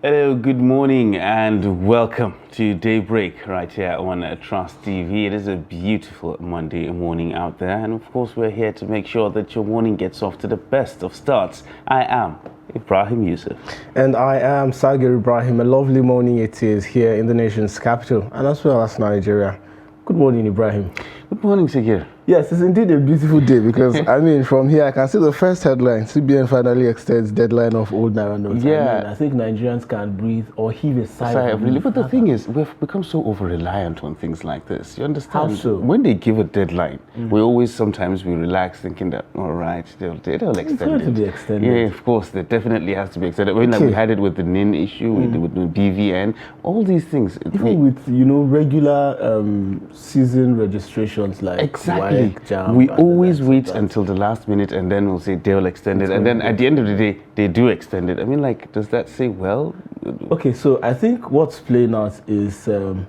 Hello, good morning, and welcome to Daybreak right here on Trust TV. It is a beautiful Monday morning out there, and of course, we're here to make sure that your morning gets off to the best of starts. I am Ibrahim Yusuf. And I am Sagir Ibrahim. A lovely morning it is here in the nation's capital and as well as Nigeria. Good morning, Ibrahim. Good morning, Sagir. Yes, it's indeed a beautiful day because, I mean, from here I can see the first headline. CBN finally extends deadline of old Naira notes. Yeah. I think Nigerians can breathe or heave a sigh of relief. But the thing is, we've become so over-reliant on things like this. You understand? How so? When they give a deadline, sometimes we relax thinking that, all right, they'll extend it. It's going to be extended. Yeah, of course, it definitely has to be extended. Like we had it with the NIN issue, with the BVN, all these things. Even with, regular season registrations like exactly. Jam, we always wait until the last minute and then we'll say they'll extend it. And then at the end of the day, they do extend it. I mean, like, does that say, well? Okay, so I think what's playing out is the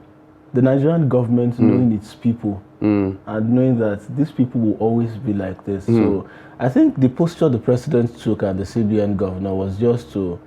Nigerian government knowing its people and knowing that these people will always be like this. So I think the posture the president took and the CBN governor was just to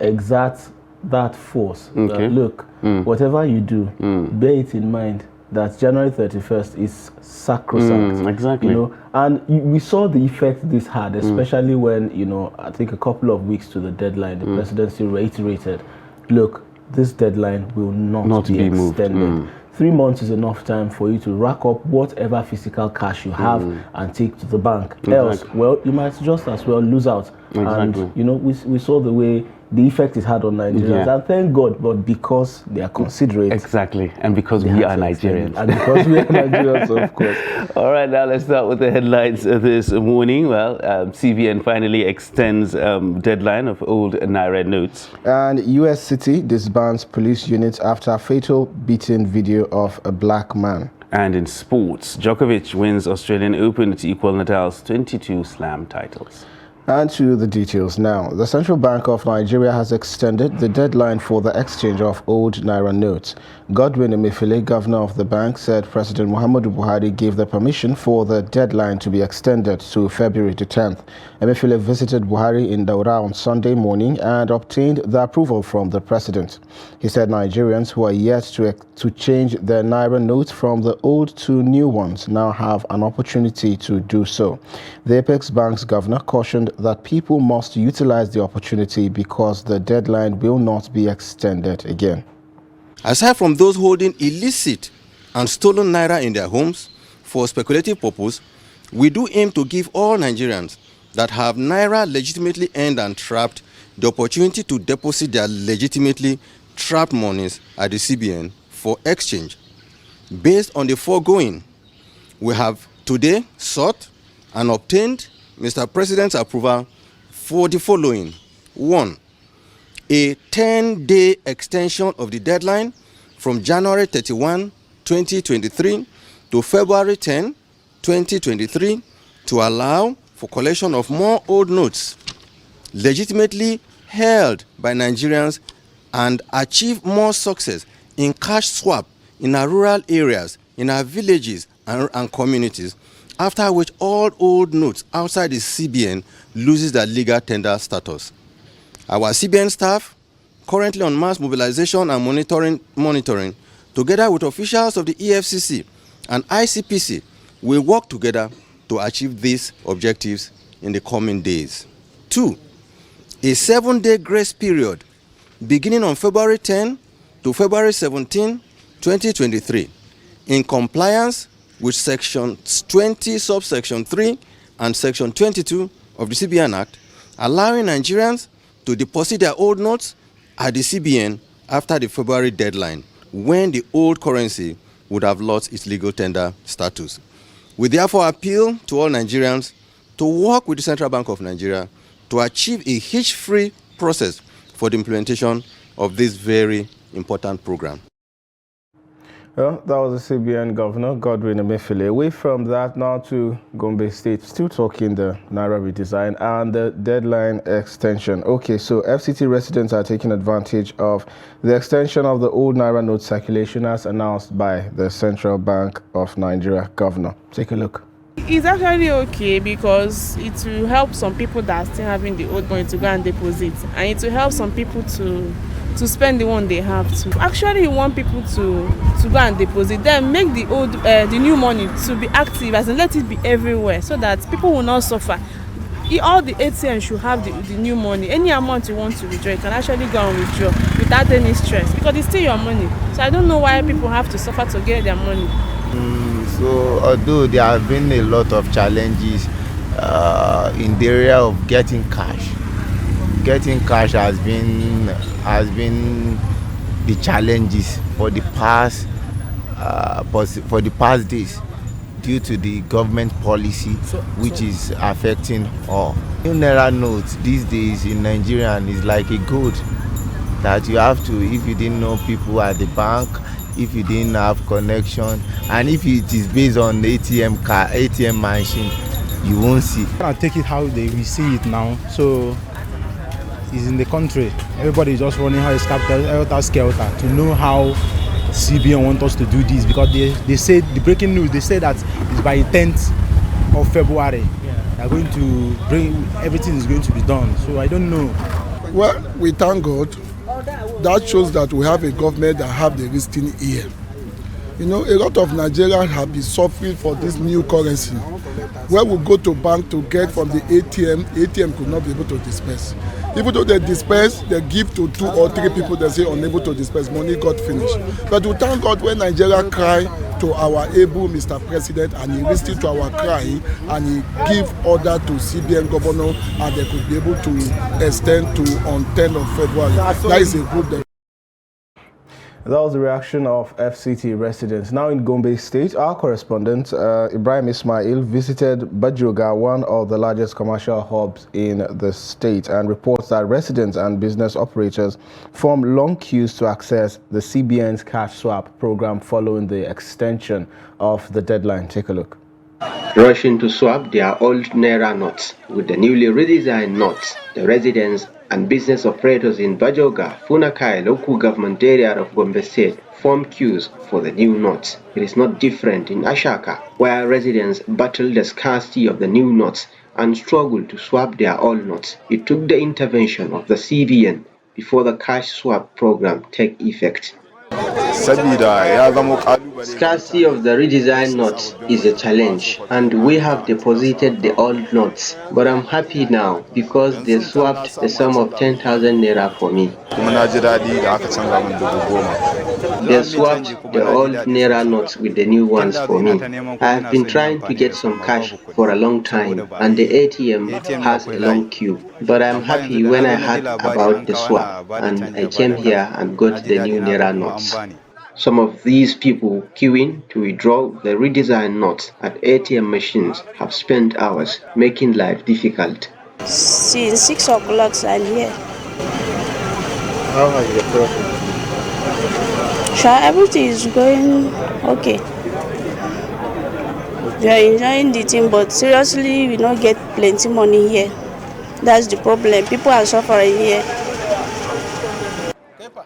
exert that force. Okay. Look, whatever you do, bear it in mind that January 31st is sacrosanct. Exactly. And we saw the effect this had, especially when, I think a couple of weeks to the deadline, the presidency reiterated, look, this deadline will not be extended. 3 months is enough time for you to rack up whatever physical cash you have and take to the bank. Exactly. Else, well, you might just as well lose out. Exactly. And, we saw the way the effect it had on Nigerians. And thank God, but because they are considerate. Exactly. And because we are Nigerians. And because we are Nigerians, of course. All right, now let's start with the headlines this morning. Well, CBN finally extends deadline of old Naira notes. And US City disbands police units after fatal beating video of a black man. And in sports, Djokovic wins Australian Open to equal Nadal's 22 slam titles. And to the details now. The Central Bank of Nigeria has extended the deadline for the exchange of old Naira notes. Godwin Emefiele, governor of the bank, said President Muhammadu Buhari gave the permission for the deadline to be extended to February the 10th. Emefiele visited Buhari in Daura on Sunday morning and obtained the approval from the president. He said Nigerians who are yet to change their Naira notes from the old to new ones now have an opportunity to do so. The Apex Bank's governor cautioned that people must utilize the opportunity because the deadline will not be extended again. Aside from those holding illicit and stolen Naira in their homes for speculative purpose, we do aim to give all Nigerians that have Naira legitimately earned and trapped the opportunity to deposit their legitimately trapped monies at the CBN for exchange. Based on the foregoing, we have today sought and obtained Mr. President's approval for the following. 1. A 10-day extension of the deadline from January 31, 2023 to February 10, 2023 to allow for collection of more old notes legitimately held by Nigerians and achieve more success in cash swap in our rural areas, in our villages and communities, after which all old notes outside the CBN loses their legal tender status. Our CBN staff, currently on mass mobilization and monitoring, together with officials of the EFCC and ICPC, will work together to achieve these objectives in the coming days. 2. A 7-day grace period beginning on February 10 to February 17, 2023, in compliance with Section 20, subsection 3 and Section 22 of the CBN Act, allowing Nigerians to deposit their old notes at the CBN after the February deadline, when the old currency would have lost its legal tender status. We therefore appeal to all Nigerians to work with the Central Bank of Nigeria to achieve a hitch-free process for the implementation of this very important program. Well, that was the CBN Governor, Godwin Emefiele. Away from that, now to Gombe State, still talking the Naira redesign and the deadline extension. Okay, so FCT residents are taking advantage of the extension of the old Naira note circulation as announced by the Central Bank of Nigeria Governor. Take a look. It's actually okay because it will help some people that are still having the old money to go and deposit, and it will help some people to to spend the one they have to. Actually, you want people to go and deposit, then make the new money to be active, as in let it be everywhere, so that people will not suffer. All the ATM should have the new money. Any amount you want to withdraw, you can actually go and withdraw without any stress, because it's still your money. So I don't know why people have to suffer to get their money. So although there have been a lot of challenges in the area of getting cash has been the challenges for the past days, due to the government policy which is affecting all. New naira notes these days in Nigeria is like a gold that you have to, if you didn't know people at the bank, if you didn't have connection, and if it is based on ATM machine, you won't see. I take it how we see it now. So it's in the country. Everybody is just running helter skelter to know how CBN want us to do this, because they said, the breaking news, they say that it's by 10th of February. They're going to everything is going to be done. So I don't know. Well, we thank God. That shows that we have a government that have the listening ear. You know, a lot of Nigerians have been suffering for this new currency. When we go to bank to get from the ATM could not be able to disperse. Even though they disperse, they give to 2 or 3 people, they say unable to disperse, money got finished. But we thank God when Nigeria cry to our able Mr. President, and he listened to our cry, and he give order to CBN governor, and they could be able to extend to on 10th of February. That is a good. That was the reaction of FCT residents. Now in Gombe State, our correspondent, Ibrahim Ismail, visited Bajoga, one of the largest commercial hubs in the state, and reports that residents and business operators form long queues to access the CBN's cash swap program following the extension of the deadline. Take a look. Rushing to swap their old Naira notes with the newly redesigned notes, the residents and business operators in Bajoga, Funakai local government area of Gombe State form queues for the new notes. It is not different in Ashaka, where residents battle the scarcity of the new notes and struggle to swap their old notes. It took the intervention of the CBN before the cash swap program take effect. Scarcity of the redesigned notes is a challenge, and we have deposited the old notes, but I'm happy now because they swapped the sum of 10,000 naira for me. They swapped the old naira notes with the new ones for me. I have been trying to get some cash for a long time, and the ATM has a long queue, but I'm happy when I heard about the swap and I came here and got the new naira notes. Some of these people queuing to withdraw the redesigned notes at ATM machines have spent hours, making life difficult. Since 6 o'clock, I'm here. How has the process? Sure, everything is going okay. We are enjoying the thing, but seriously, we don't get plenty money here. That's the problem. People are suffering here.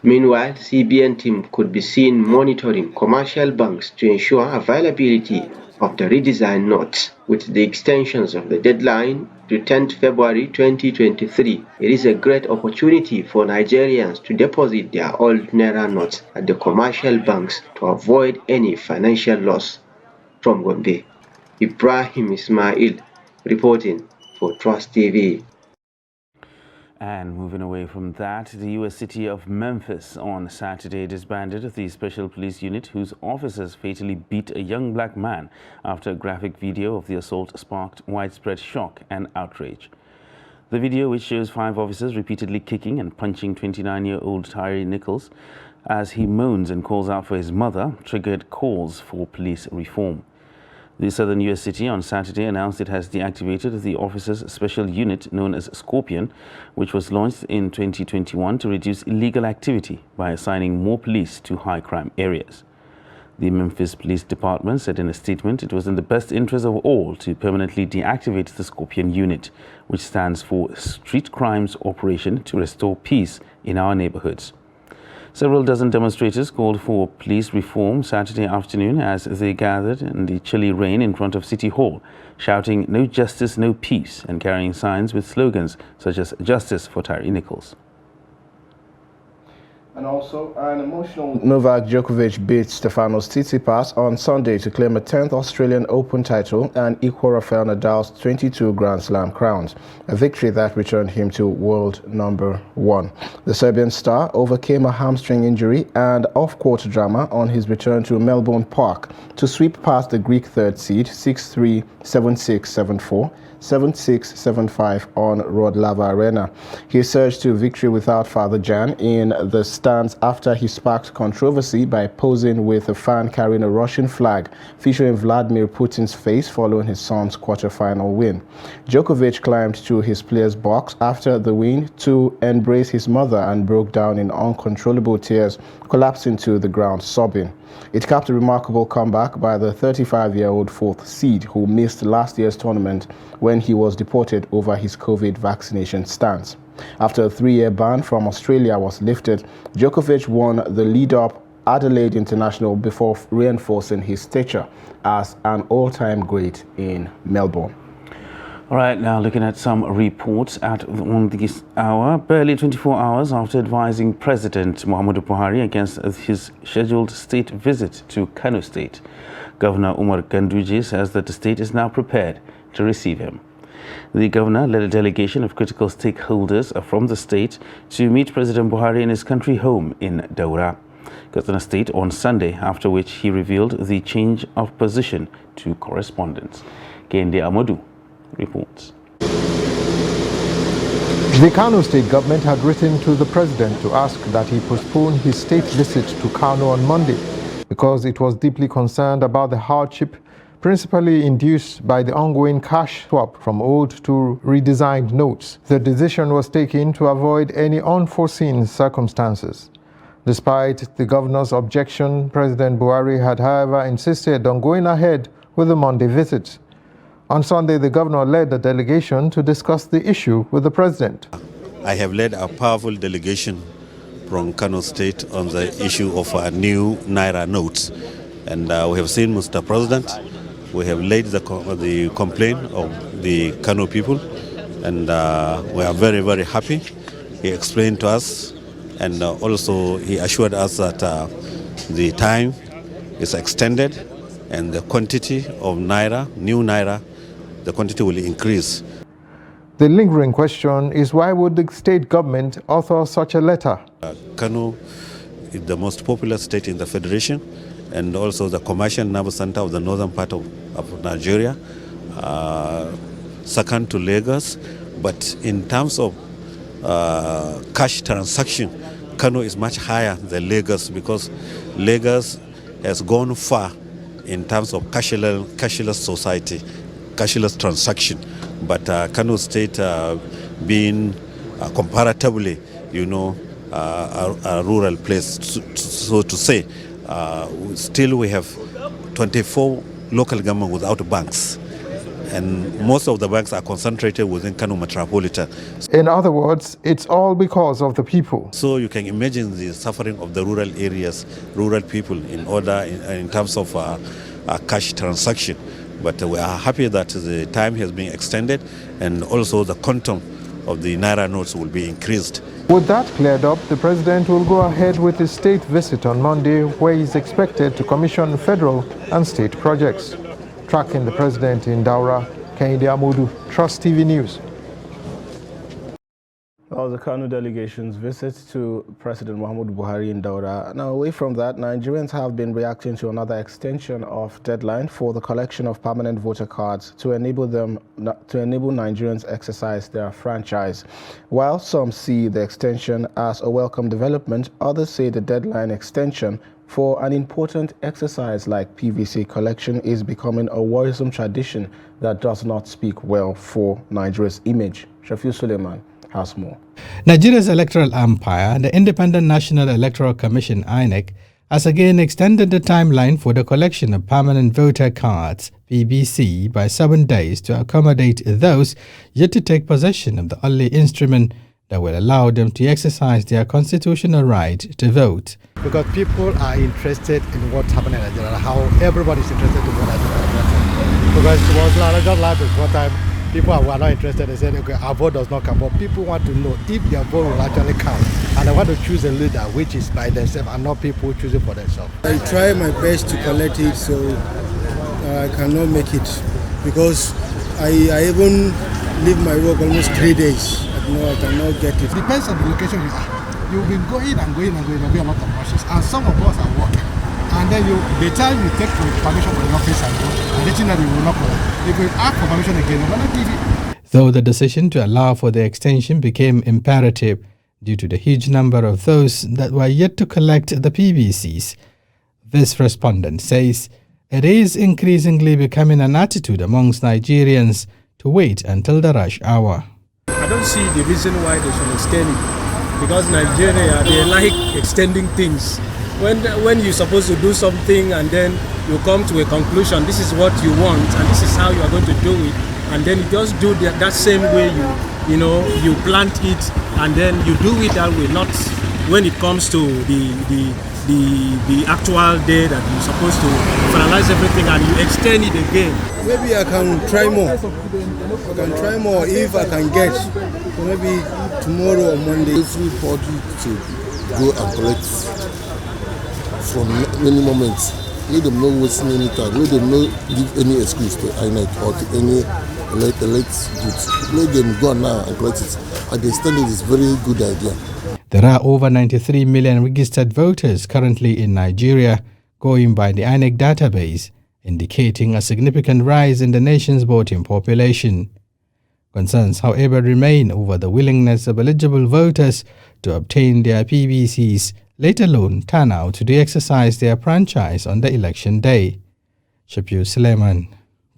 Meanwhile, CBN team could be seen monitoring commercial banks to ensure availability of the redesigned notes. With the extensions of the deadline to 10th February 2023, it is a great opportunity for Nigerians to deposit their old Naira notes at the commercial banks to avoid any financial loss. From Gombe, Ibrahim Ismail reporting for Trust TV. And moving away from that, the U.S. city of Memphis on Saturday disbanded the special police unit whose officers fatally beat a young black man after a graphic video of the assault sparked widespread shock and outrage. The video, which shows 5 officers repeatedly kicking and punching 29-year-old Tyree Nichols as he moans and calls out for his mother, triggered calls for police reform. The southern U.S. city on Saturday announced it has deactivated the officers' special unit known as Scorpion, which was launched in 2021 to reduce illegal activity by assigning more police to high-crime areas. The Memphis Police Department said in a statement it was in the best interest of all to permanently deactivate the Scorpion unit, which stands for Street Crimes Operation to Restore Peace in Our Neighborhoods. Several dozen demonstrators called for police reform Saturday afternoon as they gathered in the chilly rain in front of City Hall, shouting "No justice, no peace" and carrying signs with slogans such as "Justice for Tyree Nichols." And also, an emotional Novak Djokovic beat Stefanos Tsitsipas on Sunday to claim a 10th Australian Open title and equal Rafael Nadal's 22 Grand Slam crowns, a victory that returned him to world number 1. The Serbian star overcame a hamstring injury and off-court drama on his return to Melbourne Park to sweep past the Greek third seed 6-3, 7-6, 7-4, 7-6, 7-5 on Rod Lava Arena. He surged to victory without Father Jan in the stands after he sparked controversy by posing with a fan carrying a Russian flag featuring Vladimir Putin's face following his son's quarter-final win. Djokovic climbed to his player's box after the win to embrace his mother and broke down in uncontrollable tears, collapsing to the ground sobbing. It capped a remarkable comeback by the 35-year-old fourth seed who missed last year's tournament when he was deported over his COVID vaccination stance. After a 3-year ban from Australia was lifted, Djokovic won the lead-up Adelaide International before reinforcing his stature as an all-time great in Melbourne. All right, now looking at some reports on this hour. Barely 24 hours after advising President Muhammadu Buhari against his scheduled state visit to Kano State, Governor Umar Ganduje says that the state is now prepared to receive him. The governor led a delegation of critical stakeholders from the state to meet President Buhari in his country home in Daura, Katsina State, on Sunday, after which he revealed the change of position to correspondence. Kende Amadou reports. The Kano state government had written to the president to ask that he postpone his state visit to Kano on Monday because it was deeply concerned about the hardship principally induced by the ongoing cash swap from old to redesigned notes. The decision was taken to avoid any unforeseen circumstances. Despite the governor's objection, President Buhari had, however, insisted on going ahead with the Monday visit. On Sunday, the governor led a delegation to discuss the issue with the president. I have led a powerful delegation from Kano State on the issue of new Naira notes. And we have seen Mr. President. We have laid the complaint of the Kano people. And we are very, very happy. He explained to us, and also he assured us that the time is extended and the quantity of Naira, new Naira, the quantity will increase. The lingering question is, why would the state government author such a letter? Kano is the most populous state in the federation and also the commercial nerve center of the northern part of Nigeria, second to Lagos. But in terms of cash transaction, Kano is much higher than Lagos because Lagos has gone far in terms of cashless society, cashless transaction, but Kano State being comparatively, a rural place, so to say, still we have 24 local government without banks, and most of the banks are concentrated within Kano Metropolitan. In other words, it's all because of the people. So you can imagine the suffering of the rural areas, rural people in terms of cash transaction. But we are happy that the time has been extended and also the quantum of the Naira notes will be increased. With that cleared up, the president will go ahead with his state visit on Monday, where he is expected to commission federal and state projects. Tracking the president in Daura, Kende Amudu, Trust TV News. That was the Kano delegation's visit to President Muhammadu Buhari in Daura. Now, away from that, Nigerians have been reacting to another extension of deadline for the collection of permanent voter cards to enable Nigerians exercise their franchise. While some see the extension as a welcome development, others say the deadline extension for an important exercise like PVC collection is becoming a worrisome tradition that does not speak well for Nigeria's image. Shafiu Suleiman has more. Nigeria's electoral umpire, the Independent National Electoral Commission (INEC), has again extended the timeline for the collection of permanent voter cards (PVC) by 7 days to accommodate those yet to take possession of the only instrument that will allow them to exercise their constitutional right to vote. Because people are interested in what's happening in Nigeria, how everybody is interested in what's happening in Nigeria. Because it was just like one time people who are not interested, they said, okay, our vote does not count. But people want to know if their vote will actually count. And they want to choose a leader which is by themselves and not people choosing for themselves. I try my best to collect it, so I cannot make it because I even leave my work almost 3 days. I cannot get it. Depends on the location you are. You'll be going and going and going. There'll be a lot of rushes. And some of us are working. And then the time you take permission from the office and go, and the thing that you will not collect. If you ask for permission again, we're going to give it. Though the decision to allow for the extension became imperative due to the huge number of those that were yet to collect the PVCs, this respondent says it is increasingly becoming an attitude amongst Nigerians to wait until the rush hour. I don't see the reason why they should extend it, because Nigeria, they like extending things. When you're supposed to do something and then you come to a conclusion, this is what you want and this is how you are going to do it, and then you just do that same way you plant it and then you do it that way, not when it comes to the actual day that you're supposed to finalize everything and you extend it again. Maybe I can try more. I can try more if I can get. So maybe tomorrow or Monday. Everybody to go and collect from many moments. Let them not waste any time. Let them not give any excuse to INEC or to any elect goods. Let them go now and collect it. I understand it is a very good idea. There are over 93 million registered voters currently in Nigeria, going by the INEC database, indicating a significant rise in the nation's voting population. Concerns, however, remain over the willingness of eligible voters to obtain their PVCs, let alone turn out to exercise their franchise on the election day. Shafiu Suleiman,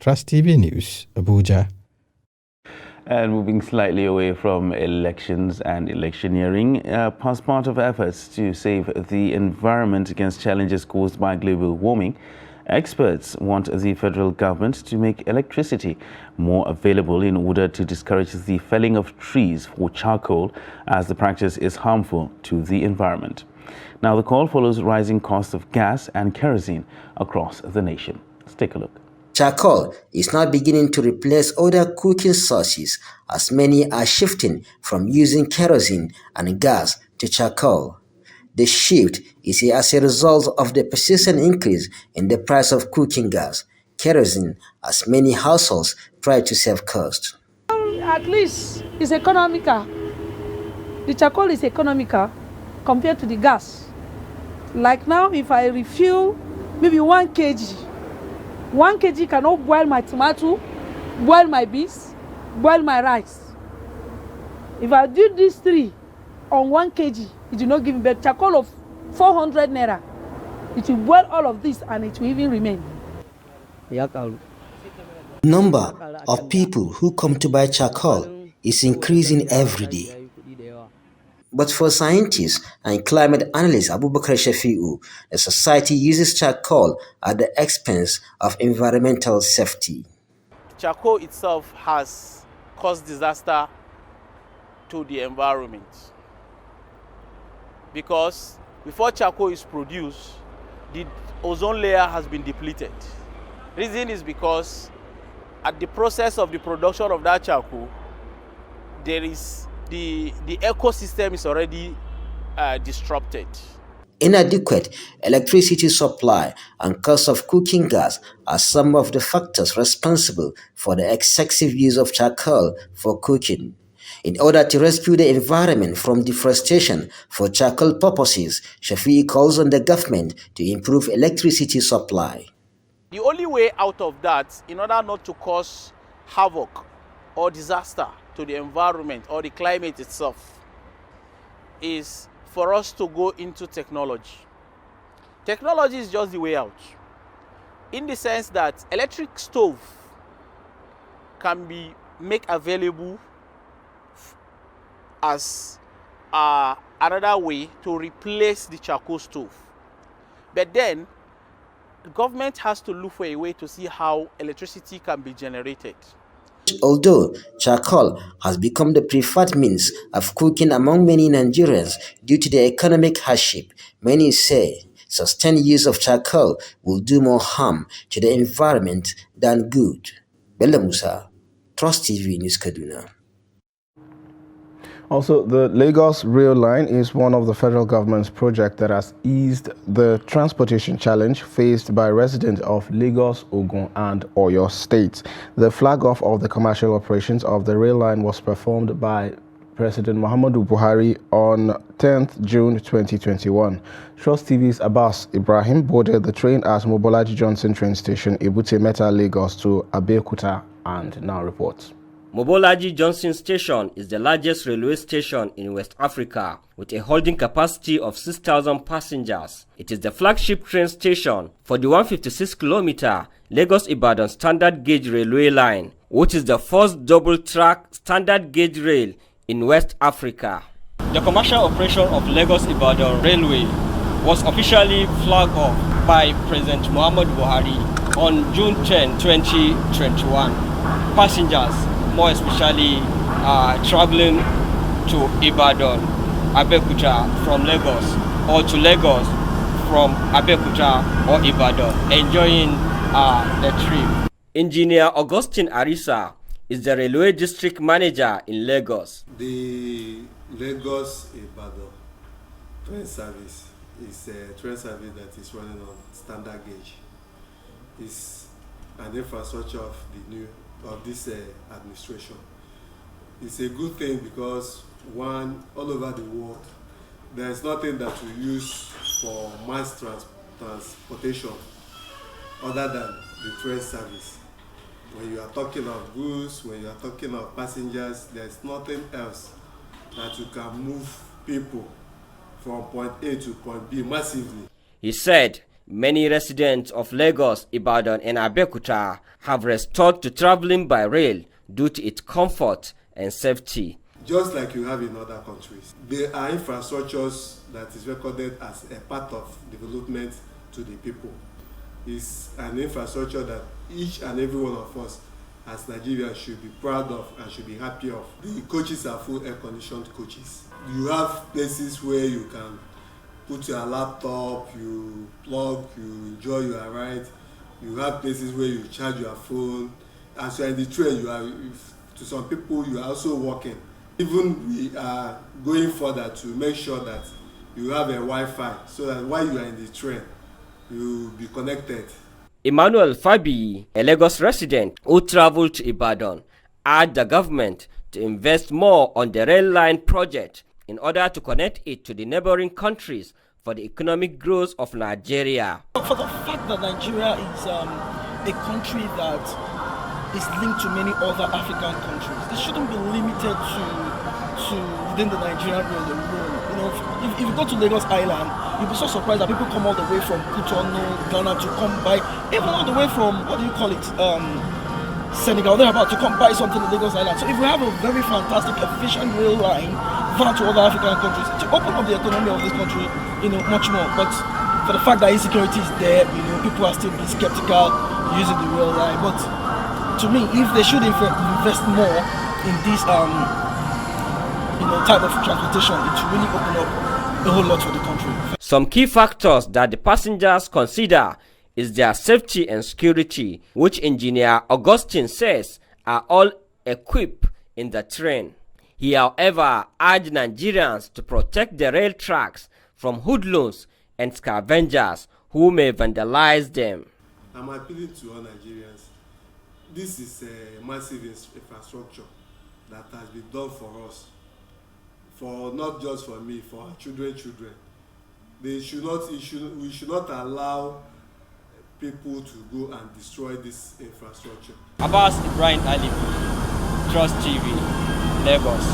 Trust TV News, Abuja. And moving slightly away from elections and electioneering, as part of efforts to save the environment against challenges caused by global warming, experts want the federal government to make electricity more available in order to discourage the felling of trees for charcoal, as the practice is harmful to the environment. Now, the call follows rising costs of gas and kerosene across the nation. Let's take a look. Charcoal is now beginning to replace other cooking sources, as many are shifting from using kerosene and gas to charcoal. The shift is as a result of the persistent increase in the price of cooking gas, kerosene, as many households try to save cost. At least it's economical. The charcoal is economical compared to the gas. Like now, if I refuel maybe 1 kg, 1 kg cannot boil my tomato, boil my beans, boil my rice. If I do these 3 on 1 kg, it will not give me better. Charcoal of 400 naira, it will boil all of this and it will even remain. Number of people who come to buy charcoal is increasing every day. But for scientists and climate analyst Abubakar Shafiu, the society uses charcoal at the expense of environmental safety. Charcoal itself has caused disaster to the environment, because before charcoal is produced, the ozone layer has been depleted. Reason is because at the process of the production of that charcoal, there is the ecosystem is already disrupted. Inadequate electricity supply and cost of cooking gas are some of the factors responsible for the excessive use of charcoal for cooking. In order to rescue the environment from deforestation for charcoal purposes, Shafi calls on the government to improve electricity supply. The only way out of that, in order not to cause havoc or disaster to the environment or the climate itself, is for us to go into technology. Technology is just the way out, in the sense that electric stove can be made available as another way to replace the charcoal stove. But then the government has to look for a way to see how electricity can be generated. Although charcoal has become the preferred means of cooking among many Nigerians due to the economic hardship, many say sustained use of charcoal will do more harm to the environment than good. Bella Musa, Trust TV News Kaduna. Also, the Lagos Rail Line is one of the federal government's projects that has eased the transportation challenge faced by residents of Lagos, Ogun, and Oyo states. The flag-off of the commercial operations of the rail line was performed by President Muhammadu Buhari on 10th June 2021. Trust TV's Abbas Ibrahim boarded the train at Mobolaji Johnson train station, Ebute Meta, Lagos to Abeokuta, and now reports. Mobolaji Johnson Station is the largest railway station in West Africa with a holding capacity of 6,000 passengers. It is the flagship train station for the 156-kilometer Lagos-Ibadan standard gauge railway line, which is the first double-track standard gauge rail in West Africa. The commercial operation of Lagos-Ibadan Railway was officially flagged off by President Muhammadu Buhari on June 10, 2021. Passengers, more especially traveling to Ibadan, Abeokuta from Lagos, or to Lagos from Abeokuta or Ibadan, enjoying the trip. Engineer Augustine Arisa is the railway district manager in Lagos. The Lagos-Ibadan train service is a train service that is running on standard gauge. It's an infrastructure of this administration. It's a good thing because all over the world, there is nothing that we use for mass transportation other than the train service. When you are talking of goods, when you are talking of passengers, there is nothing else that you can move people from point A to point B massively. He said many residents of Lagos, Ibadan, and Abeokuta have restored to traveling by rail due to its comfort and safety. Just like you have in other countries, there are infrastructures that is recorded as a part of development to the people. It's an infrastructure that each and every one of us as Nigerians should be proud of and should be happy of. The coaches are full air-conditioned coaches. You have places where you can put your laptop, you plug, you enjoy your ride. You have places where you charge your phone. As you are in the train, to some people, you are also walking. Even we are going further to make sure that you have a Wi-Fi so that while you are in the train, you will be connected. Emmanuel Fabi, a Lagos resident who traveled to Ibadan, urged the government to invest more on the rail line project in order to connect it to the neighboring countries for the economic growth of Nigeria. For the fact that Nigeria is a country that is linked to many other African countries, this shouldn't be limited to within the Nigerian rail alone. You know, if you go to Lagos Island, you'll be so surprised that people come all the way from Cotonou, Ghana to come by, even all the way from, Senegal, they're about to come buy something in Lagos Island. So if we have a very fantastic, efficient rail line down to other African countries, to open up the economy of this country, much more. But for the fact that insecurity is there, people are still being skeptical using the rail line. But to me, if they should invest more in this type of transportation, it should really open up a whole lot for the country. Some key factors that the passengers consider is their safety and security, which Engineer Augustine says are all equipped in the train. He, however, urged Nigerians to protect the rail tracks from hoodlums and scavengers who may vandalize them. I'm appealing to all Nigerians. This is a massive infrastructure that has been done for us, for not just for me, for our children. We should not allow people to go and destroy this infrastructure. Abbas Ibrahim Ali, Trust TV, Lagos.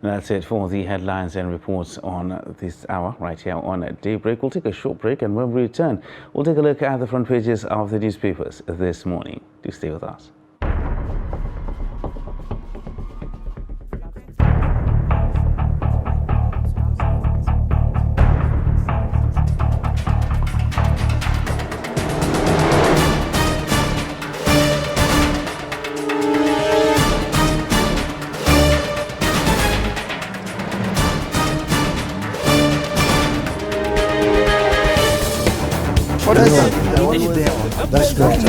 That's it for the headlines and reports on this hour right here on Daybreak. We'll take a short break, and when we return, we'll take a look at the front pages of the newspapers this morning. Do stay with us. That's great.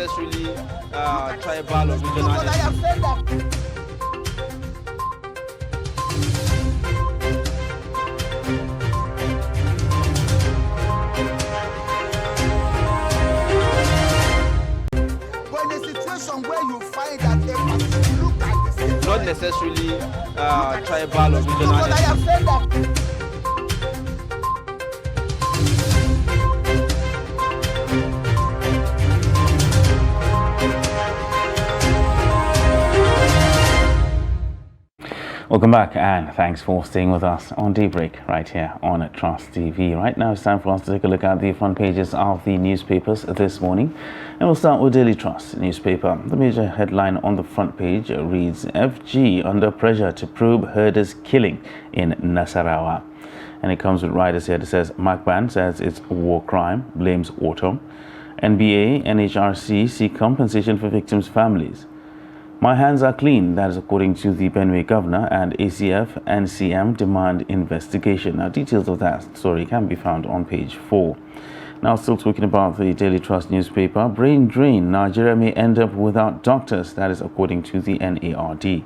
necessarily tribal or regional. Not necessarily tribal or regional. Welcome back, and thanks for staying with us on Daybreak right here on Trust TV. Right now it's time for us to take a look at the front pages of the newspapers this morning, and we'll start with Daily Trust newspaper. The major headline on the front page reads, FG under pressure to probe herders killing in Nasarawa. And it comes with riders here that says Macban says it's a war crime, blames Autumn. NBA, NHRC seek compensation for victims' families. My hands are clean, that is according to the Benue governor, and ACF and CM demand investigation. Now, details of that story can be found on page 4. Now, still talking about the Daily Trust newspaper, brain drain, Nigeria may end up without doctors, that is according to the NARD.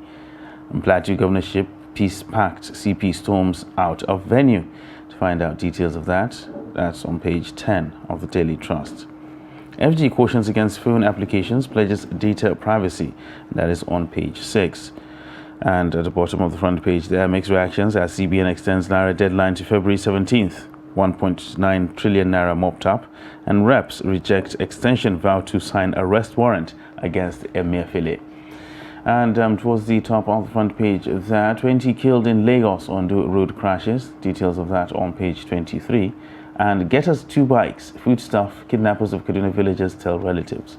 And Plateau governorship, peace pact, CP storms out of venue. To find out details of that, that's on page 10 of the Daily Trust. FG cautions against phone applications, pledges data privacy. That is on page 6. And at the bottom of the front page there, mixed reactions as CBN extends Naira deadline to February 17th. 1.9 trillion Naira mopped up. And reps reject extension, vow to sign arrest warrant against Emefiele. And towards the top of the front page there, 20 killed in Lagos on road crashes. Details of that on page 23. And get us 2 bikes, foodstuff, kidnappers of Kaduna villagers tell relatives.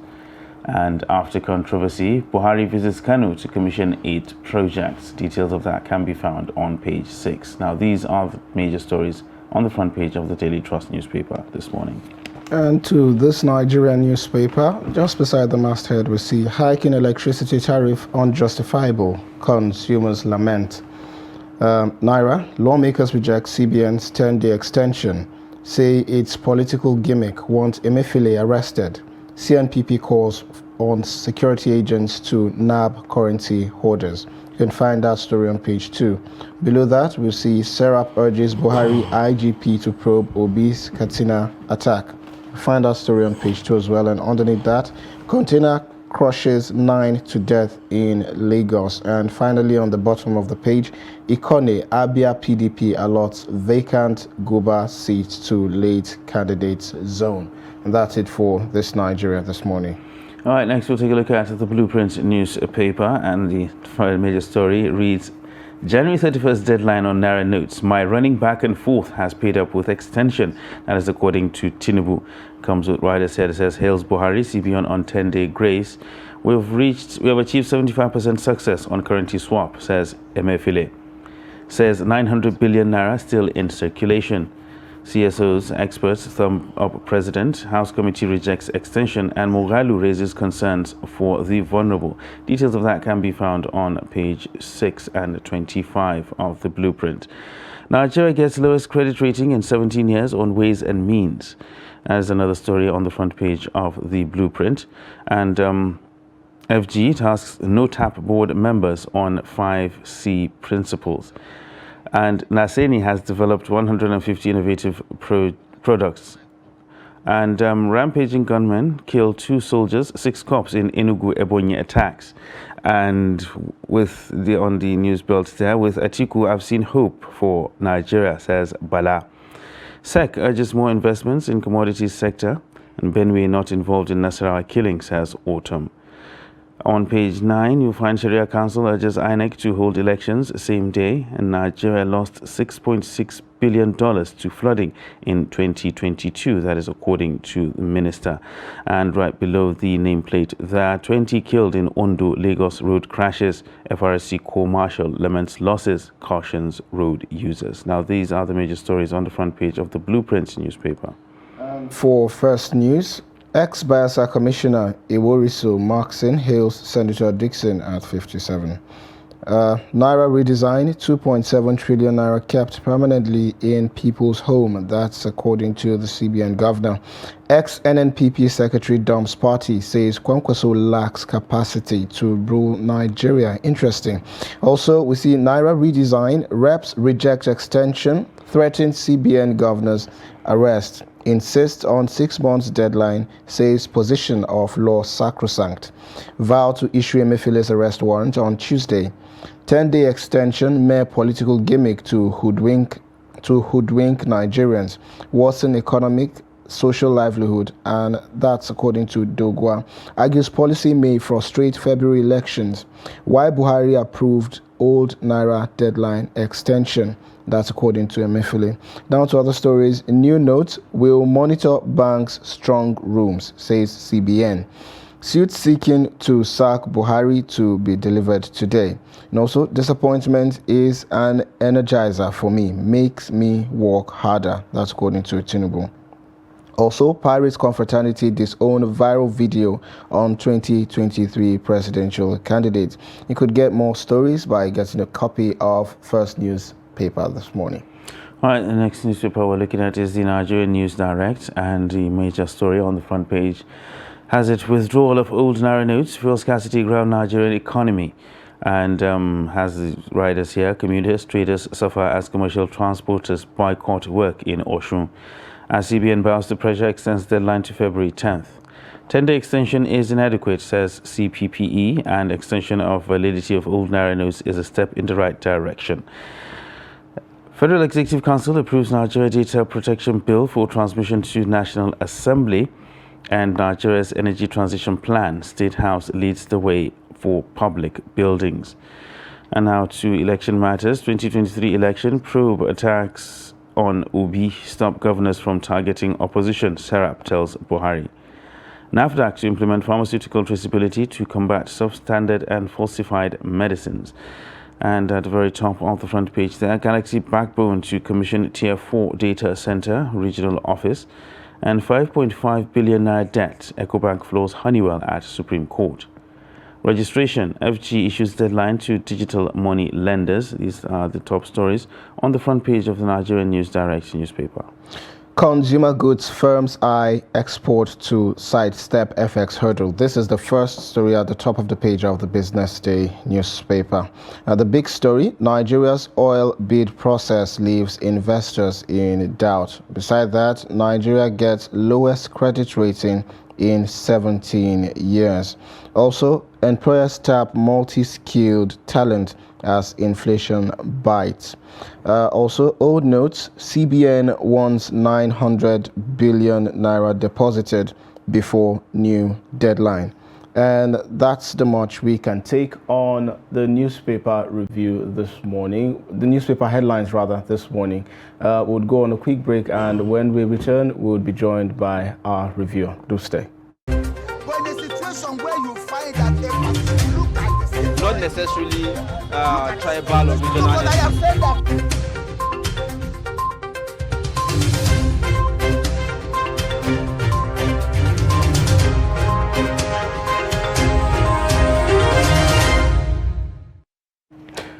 And after controversy, Buhari visits Kano to commission 8 projects. Details of that can be found on page 6. Now, these are the major stories on the front page of the Daily Trust newspaper this morning. And to this Nigerian newspaper, just beside the masthead, we see hike in electricity tariff unjustifiable, consumers lament. Naira, lawmakers reject CBN's 10-day extension. Say it's political gimmick, want Emefiele arrested. CNPP calls on security agents to nab currency hoarders. You can find that story on page 2. Below that, we'll see Serap urges Buhari IGP to probe Obi's Katsina attack. Find that story on page 2 as well. And underneath that, container crushes 9 to death in Lagos. And finally, on the bottom of the page, Ikone Abia PDP allots vacant Guba seat to late candidates zone. And that's it for this Nigeria this morning. All right, next we'll take a look at the Blueprint newspaper, and the final major story reads, January 31st deadline on Naira notes. My running back and forth has paid up with extension. That is according to Tinubu. Comes with riders here that says, hails Buhari, CBN on 10-day grace. We have achieved 75% success on currency swap, says Emefiele. Says 900 billion Naira still in circulation. CSO's experts thumb up president. House committee rejects extension, and Moghalu raises concerns for the vulnerable. Details of that can be found on page 6 and 25 of the Blueprint. Nigeria gets lowest credit rating in 17 years on Ways and Means. As another story on the front page of the Blueprint. And FG tasks no-tap board members on 5C principles. And Naseni has developed 150 innovative products. And rampaging gunmen killed 2 soldiers, 6 cops in Enugu Ebonyi attacks. And with on the news belt there, with Atiku, I've seen hope for Nigeria, says Bala. SEC urges more investments in commodities sector, and Benue not involved in Nasarawa killing, says Autumn. On page 9, you'll find Sharia Council urges INEC to hold elections same day, and Nigeria lost $6.6 billion to flooding in 2022. That is according to the minister. And right below the nameplate, there are 20 killed in Ondo, Lagos road crashes. FRSC Corps Marshal laments losses, cautions road users. Now, these are the major stories on the front page of the Blueprint newspaper. For First News, ex-Bayelsa Commissioner Iworiso Markson hails Senator Dixon at 57. Naira redesign, 2.7 trillion naira kept permanently in people's home. That's according to the CBN governor. Ex-NNPP secretary dumps party, says Kwankwaso lacks capacity to rule Nigeria. Interesting. Also, we see Naira redesign, reps reject extension, threatens CBN governor's arrest, insists on 6 months deadline, says position of law sacrosanct. Vow to issue Emefiele's arrest warrant on Tuesday. 10-day extension, mere political gimmick to hoodwink Nigerians, worsen economic, social livelihood, and that's according to Dogwa. Argues policy may frustrate February elections. Why Buhari approved old Naira deadline extension. That's according to Emefiele. Down to other stories. New note will monitor banks' strong rooms, says CBN. Suit seeking to sack Buhari to be delivered today. And also, disappointment is an energizer for me, makes me work harder. That's according to Tinubu. Also, Pirates Confraternity disowned viral video on 2023 presidential candidates. You could get more stories by getting a copy of First Newspaper this morning. All right, the next newspaper we're looking at is the Nigerian News Direct, and the major story on the front page has it: withdrawal of old Naira notes, fuel scarcity ground Nigerian economy. And has the riders here, commuters, traders suffer as commercial transporters boycott work in Osun. As CBN bows to pressure, extends deadline to February 10th. 10-day extension is inadequate, says CPPE, and extension of validity of old Naira notes is a step in the right direction. Federal Executive Council approves Nigeria Data Protection Bill for transmission to National Assembly, and Nigeria's Energy Transition Plan. State House leads the way for public buildings. And now to election matters. 2023 election probe attacks on Obi stop governors from targeting opposition, Serap tells Buhari. NAFDAC to implement pharmaceutical traceability to combat substandard and falsified medicines. And at the very top of the front page there, Galaxy Backbone to commission Tier 4 Data Center Regional Office. And 5.5 billion naira debt, EcoBank floors Honeywell at Supreme Court. Registration, FG issues deadline to digital money lenders. These are the top stories on the front page of the Nigerian News Direct newspaper. Consumer goods firms eye export to sidestep FX hurdle. This is the first story at the top of the page of the Business Day newspaper. The big story, Nigeria's oil bid process leaves investors in doubt. Beside that, Nigeria gets lowest credit rating in 17 years. Also, employers tap multi-skilled talent as inflation bites. Also, old notes, CBN wants 900 billion naira deposited before new deadline. And that's the much we can take on the newspaper review this morning, the newspaper headlines rather this morning. We'll go on a quick break, and when we return, we'll be joined by our reviewer. Do stay. But in a situation where you find that they look at the same, not necessarily tribal or regional. But I have said that.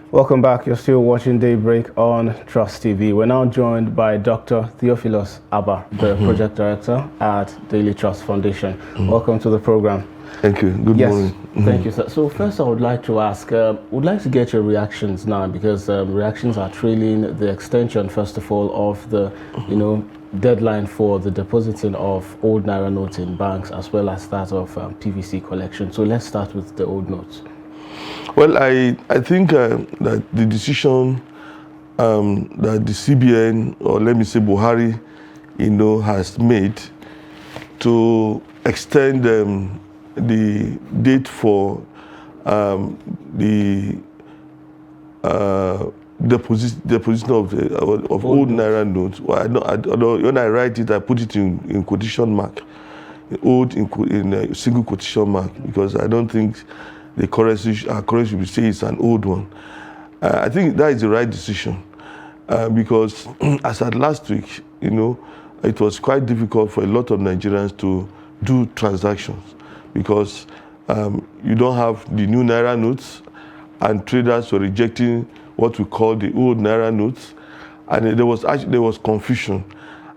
Welcome back. You're still watching Daybreak on Trust TV. We're now joined by Dr. Theophilus Abba, the Project Director at Daily Trust Foundation. Welcome to the program. Thank you. Good morning. Thank you, sir. So first I would like to ask, would like to get your reactions now, because reactions are trailing the extension, first of all, of the, deadline for the depositing of old Naira notes in banks, as well as that of PVC collection. So let's start with the old notes. Well, I think that the decision that the CBN, or let me say Buhari, has made to extend the date for the deposition of old Naira notes. Well, when I write it, I put it in quotation mark, old in a single quotation mark, because I don't think the currency should say it's an old one. I think that is the right decision, because as at last week, it was quite difficult for a lot of Nigerians to do transactions, because you don't have the new Naira notes, and traders were rejecting what we call the old Naira notes. And there was confusion.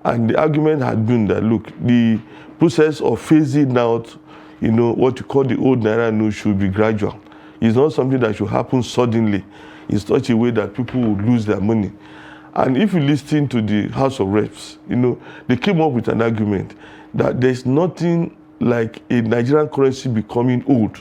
And the argument had been that, look, the process of phasing out, what you call the old Naira note should be gradual. It's not something that should happen suddenly in such a way that people would lose their money. And if you listen to the House of Reps, they came up with an argument that there's nothing like a Nigerian currency becoming old.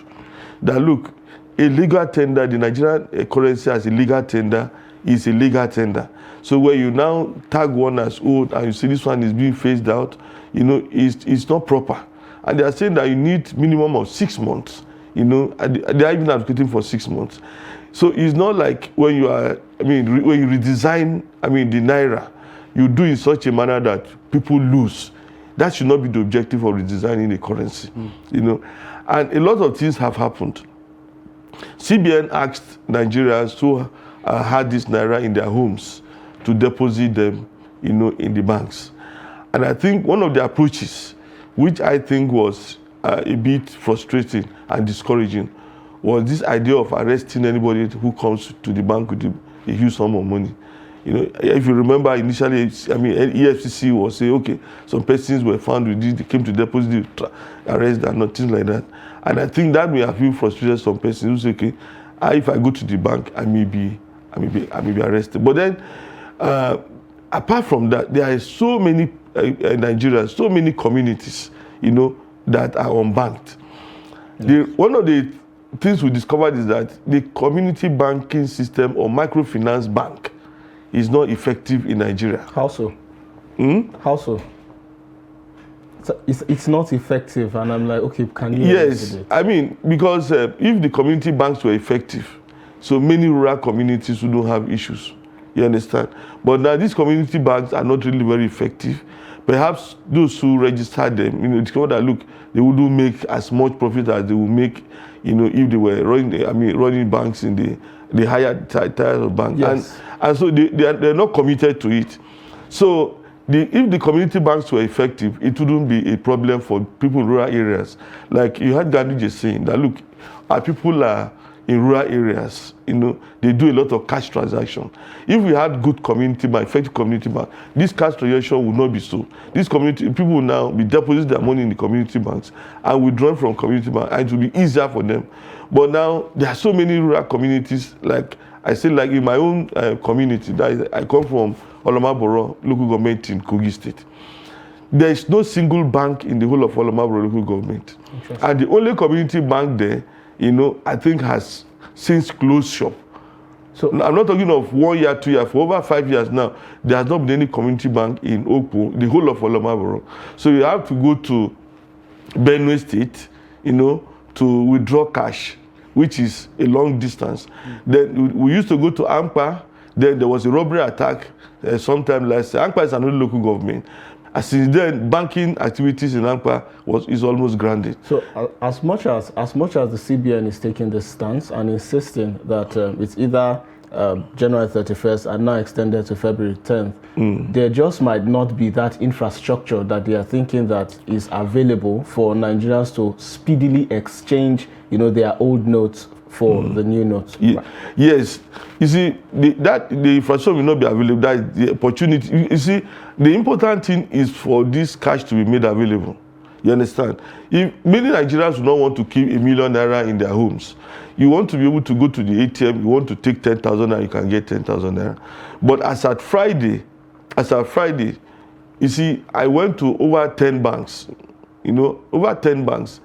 That, look, a legal tender, the Nigerian currency as a legal tender is a legal tender. So where you now tag one as old and you see this one is being phased out, it's not proper. And they are saying that you need minimum of 6 months, and they are even advocating for 6 months. So it's not like when you when you redesign, the Naira, you do in such a manner that people lose. That should not be the objective of redesigning the currency, And a lot of things have happened. CBN asked Nigerians who had this Naira in their homes to deposit them, in the banks. And I think one of the approaches, which I think was a bit frustrating and discouraging, was this idea of arresting anybody who comes to the bank with a huge sum of money. If you remember initially, EFCC was saying, okay, some persons were found with this, they came to deposit, arrest and not things like that. And I think that may have been frustrated some persons who say, okay, if I go to the bank, I may be arrested. But then, apart from that, there are so many Nigerians, so many communities, that are unbanked. One of the things we discovered is that the community banking system or microfinance bank is not effective in Nigeria. How so? How so? It's not effective, and I'm like, okay, can you? Yes, because if the community banks were effective, so many rural communities wouldn't have issues. You understand? But now these community banks are not really very effective. Perhaps those who registered them, discover that, look, they wouldn't make as much profit as they would make, if they were running banks in the higher tier of banks. Yes. And so they're not committed to it. So if the community banks were effective, it wouldn't be a problem for people in rural areas. Like you had Gandhi just saying that, look, our people are in rural areas, they do a lot of cash transaction. If we had good community bank, effective community bank, this cash transaction would not be so. These community people will now be depositing their money in the community banks and withdrawn from community bank, and it will be easier for them. But now there are so many rural communities, like I say, like in my own community, I come from Olomaboro local government in Kogi State. There is no single bank in the whole of Olomaboro local government, and the only community bank there, I think has since closed shop. So I'm not talking of 1 year, 2 years. For over 5 years now, there has not been any community bank in Okpo, the whole of Olomaboro. So you have to go to Benue State, to withdraw cash, which is a long distance. Then we used to go to Ampa. Then there was a robbery attack sometime last year. Ampa is another local government. Since then, banking activities in Ampa is almost grounded. So as much as the CBN is taking this stance and insisting that it's either January 31st and now extended to February 10th, there just might not be that infrastructure that they are thinking that is available for Nigerians to speedily exchange, their old notes for the new notes. Yes. You see, the infrastructure will not be available. That is the opportunity. You see, the important thing is for this cash to be made available. You understand? If many Nigerians do not want to keep $1 million naira in their homes, you want to be able to go to the ATM, you want to take 10,000 naira, you can get 10,000 naira. But as at Friday, you see, I went to over 10 banks. Over 10 banks,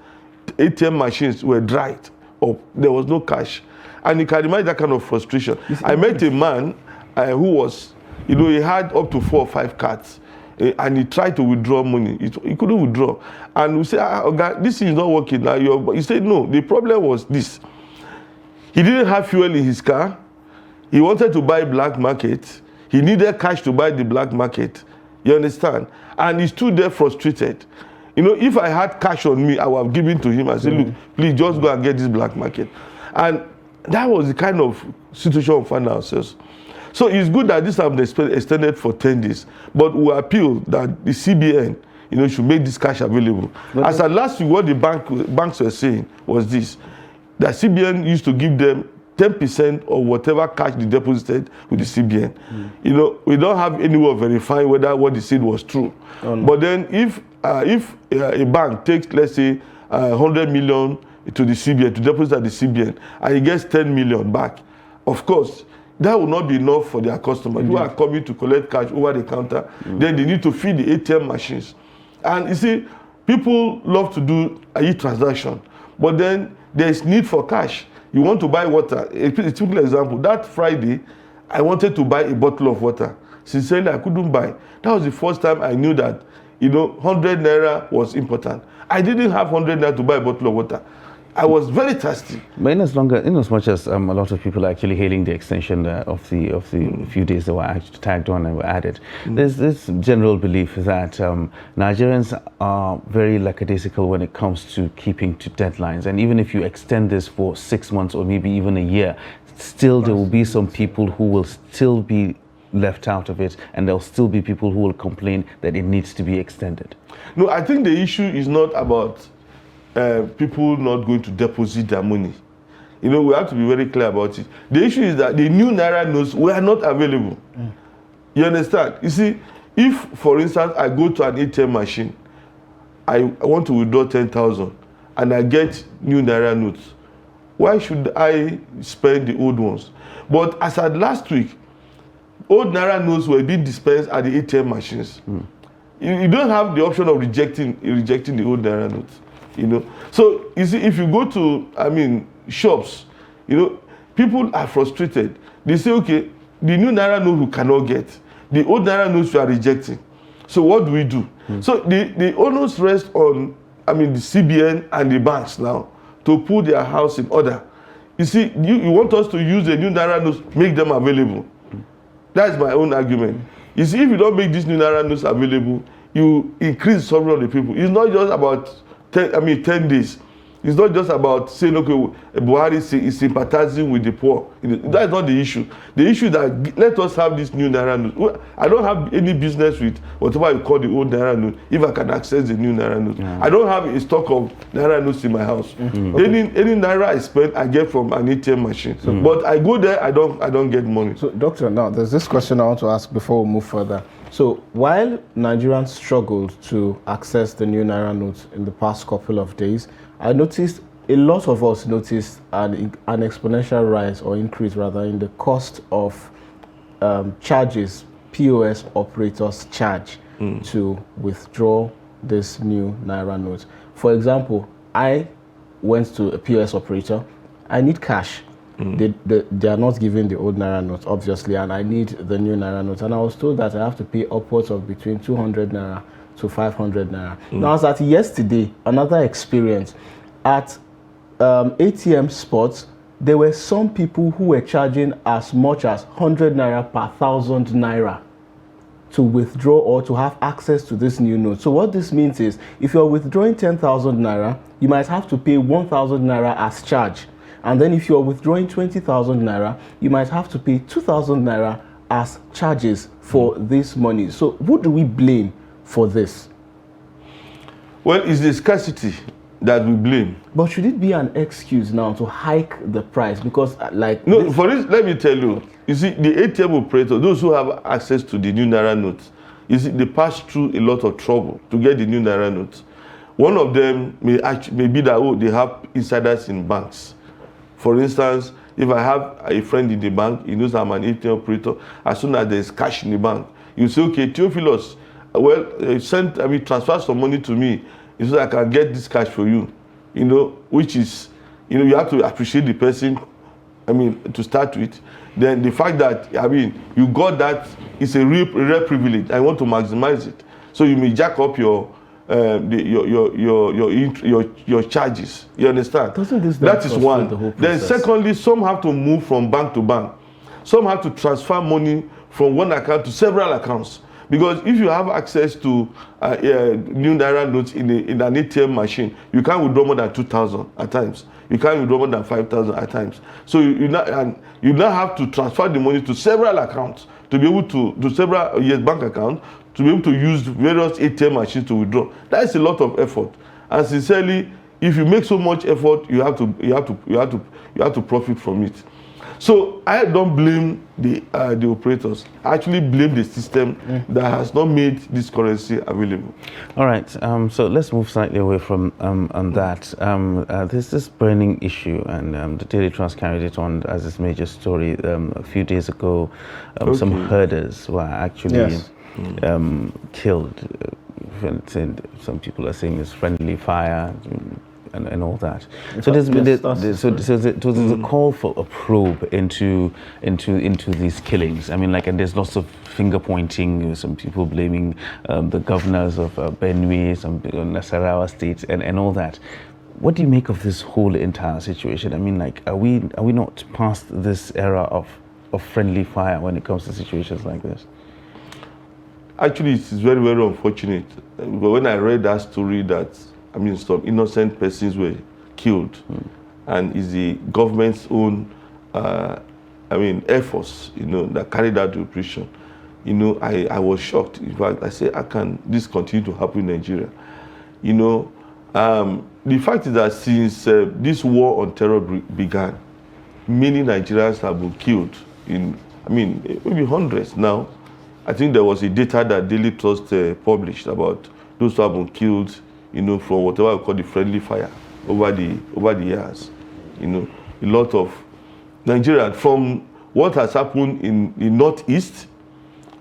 ATM machines were dried up. There was no cash. And you can imagine that kind of frustration. I met a man who was, he had up to 4 or 5 cards. And he tried to withdraw money. He couldn't withdraw. And we said, okay, this is not working now. He said, no, the problem was this. He didn't have fuel in his car. He wanted to buy black market. He needed cash to buy the black market. You understand? And he stood there frustrated. If I had cash on me, I would have given to him and said, look, please just go and get this black market. And that was the kind of situation we found ourselves. So it's good that this has been extended for 10 days. But we appeal that the CBN, should make this cash available. As at last week, what the banks were saying was this, that CBN used to give them 10% of whatever cash they deposited with the CBN. You know, we don't have any way of verifying whether what they said was true. But then if a bank takes, let's say, 100 million to the CBN, to deposit at the CBN, and he gets 10 million back, of course, that will not be enough for their customers who are coming to collect cash over the counter. Then they need to feed the ATM machines. And you see, people love to do a e-transaction, but then there is need for cash. You want to buy water. A typical example, that Friday, I wanted to buy a bottle of water. Sincerely, I couldn't buy. That was the first time I knew that, you know, 100 naira was important. I didn't have 100 naira to buy a bottle of water. I was very thirsty. But in as much as a lot of people are actually hailing the extension of the few days that were actually tagged on and were added, there's this general belief that Nigerians are very lackadaisical when it comes to keeping to deadlines. And even if you extend this for 6 months or maybe even a year, still there will be some people who will still be left out of it, and there'll still be people who will complain that it needs to be extended. No, I think the issue is not about people not going to deposit their money. You know, we have to be very clear about it. The issue is that the new Naira notes were not available. You understand? You see, if, for instance, I go to an ATM machine, I want to withdraw 10,000 and I get new Naira notes, why should I spend the old ones? But as at last week, old Naira notes were being dispensed at the ATM machines. You don't have the option of rejecting the old Naira notes. You know, so you see, if you go to, shops, you know, people are frustrated. They say, okay, the new Naira note we cannot get, the old Naira notes we are rejecting. So what do we do? So the onus rests on, the CBN and the banks now to put their house in order. You see, you want us to use the new Naira notes, make them available. That's my own argument. You see, if you don't make these new Naira notes available, you increase the suffering of the people. It's not just about 10 days. It's not just about saying, okay, Buhari is sympathizing with the poor. That's not the issue. The issue is that let us have this new Naira note. I don't have any business with whatever you call the old Naira note if I can access the new Naira note. I don't have a stock of Naira notes in my house. Any Naira I spend, I get from an ATM machine. But I go there, I don't get money. So, Doctor, now there's this question I want to ask before we move further. So while Nigerians struggled to access the new Naira notes in the past couple of days, I noticed a lot of us noticed an exponential rise or increase rather in the cost of charges POS operators charge to withdraw this new Naira notes. For example, I went to a POS operator. I need cash. They are not giving the old Naira notes, obviously, and I need the new Naira notes. And I was told that I have to pay upwards of between 200 Naira to 500 Naira. Now, as at yesterday, another experience, at ATM spots, there were some people who were charging as much as 100 Naira per 1,000 Naira to withdraw or to have access to this new note. So what this means is, if you're withdrawing 10,000 Naira, you might have to pay 1,000 Naira as charge. And then if you're withdrawing 20,000 Naira, you might have to pay 2,000 Naira as charges for this money. So who do we blame for this? Well, it's the scarcity that we blame. But should it be an excuse now to hike the price? Because No, for this, let me tell you, you see, the ATM operator, those who have access to the new Naira notes, you see, they pass through a lot of trouble to get the new Naira notes. One of them may be that, they have insiders in banks. For instance, if I have a friend in the bank, he knows I'm an ATM operator, as soon as there's cash in the bank, you say, okay, Theophilus, transfer some money to me so that I can get this cash for you. Which is, you have to appreciate the person, to start with. Then the fact that, you got that is a rare privilege. I want to maximize it. So you may jack up your charges. You understand? That is one. Then secondly, some have to move from bank to bank. Some have to transfer money from one account to several accounts. Because if you have access to new Naira notes in an ATM machine, you can't withdraw more than 2,000 at times. You can't withdraw more than 5,000 at times. So you now have to transfer the money to several accounts to be able to several bank accounts to be able to use various ATM machines to withdraw. That is a lot of effort. And sincerely, if you make so much effort, you have to profit from it. So I don't blame the operators. I actually blame the system that has not made this currency available. All right, so let's move slightly away from that. There's this burning issue, and the Daily Trust carried it on as its major story a few days ago. Some herders were actually killed. Some people are saying it's friendly fire. And all that. So there's a call for a probe into these killings. I mean, like, and there's lots of finger pointing. Some people blaming the governors of Benue, some Nasarawa states, and all that. What do you make of this whole entire situation? I mean, like, are we not past this era of friendly fire when it comes to situations like this? Actually, it's very, very unfortunate. But when I read that story that, I mean, some innocent persons were killed, and it's the government's own, efforts, that carried out the operation. I was shocked. In fact, I said, how can this continue to happen in Nigeria? The fact is that since this war on terror began, many Nigerians have been killed. Maybe hundreds now. I think there was a data that Daily Trust published about those who have been killed, from whatever we call the friendly fire over the years. A lot of Nigerians, from what has happened in the northeast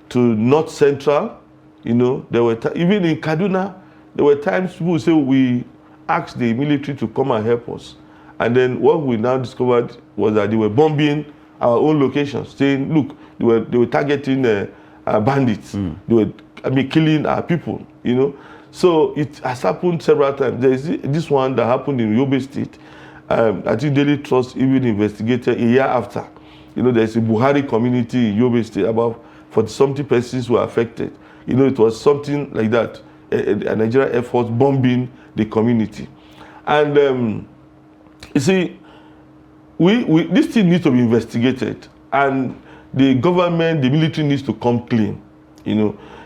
to north central, there were even in Kaduna, there were times people say we asked the military to come and help us, and then what we now discovered was that they were bombing our own locations, saying, look, they were targeting bandits, they were killing our people, So it has happened several times. There is this one that happened in Yobe State. I think Daily Trust even investigated a year after. There's a Buhari community in Yobe State, about 40-something persons were affected. It was something like that, a Nigerian Air Force bombing the community. And you see, this thing needs to be investigated, and the government, the military needs to come clean,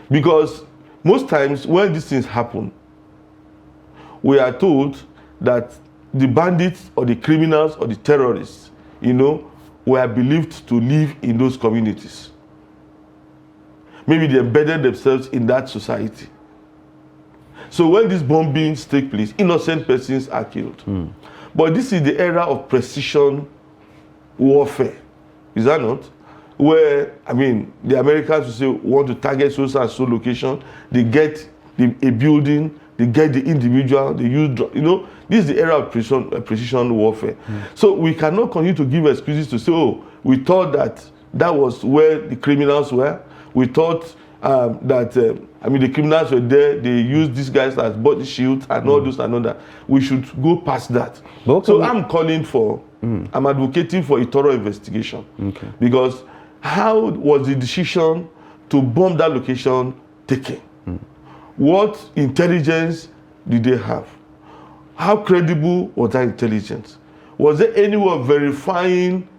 because most times when these things happen, we are told that the bandits or the criminals or the terrorists, were believed to live in those communities. Maybe they embedded themselves in that society. So when these bombings take place, innocent persons are killed. But this is the era of precision warfare, is that not? Where, the Americans will say, want to target so and so location, they get a building, they get the individual, they use, this is the era of precision warfare. So we cannot continue to give excuses to say, oh, we thought that was where the criminals were. We thought that, the criminals were there, they used these guys as body shields and all this and all that. We should go past that. So I'm calling for, I'm advocating for a thorough investigation. Because how was the decision to bomb that location taken? What intelligence did they have? How credible was that intelligence? Was there any way of verifying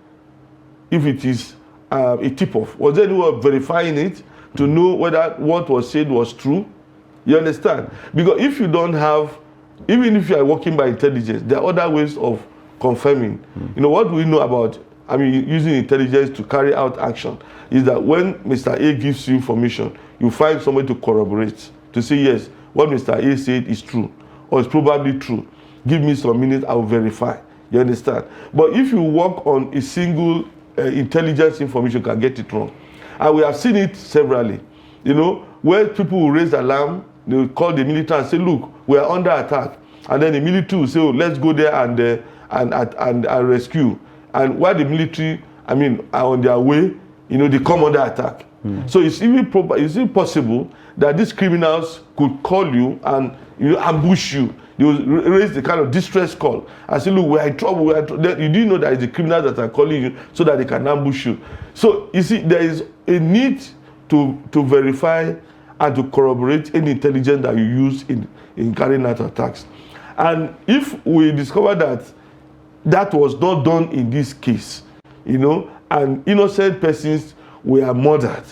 if it is a tip-off? Was there any way of verifying it to know whether what was said was true? You understand? Because if you don't have, even if you are working by intelligence, there are other ways of confirming. What we know about using intelligence to carry out action is that when Mr. A gives you information, you find somebody to corroborate, to say, yes, what Mr. A said is true, or is probably true. Give me some minutes, I will verify. You understand? But if you work on a single intelligence information, you can get it wrong. And we have seen it severally. Where people will raise alarm, they will call the military and say, look, we are under attack. And then the military will say, oh, let's go there and rescue. And while the military, are on their way, they come under attack. So it's even possible that these criminals could call you and ambush you. They will raise the kind of distress call and say, look, we're in trouble. You do know that it's the criminals that are calling you so that they can ambush you. So you see, there is a need to verify and to corroborate any intelligence that you use in carrying out attacks. And if we discover that was not done in this case, and innocent persons were murdered,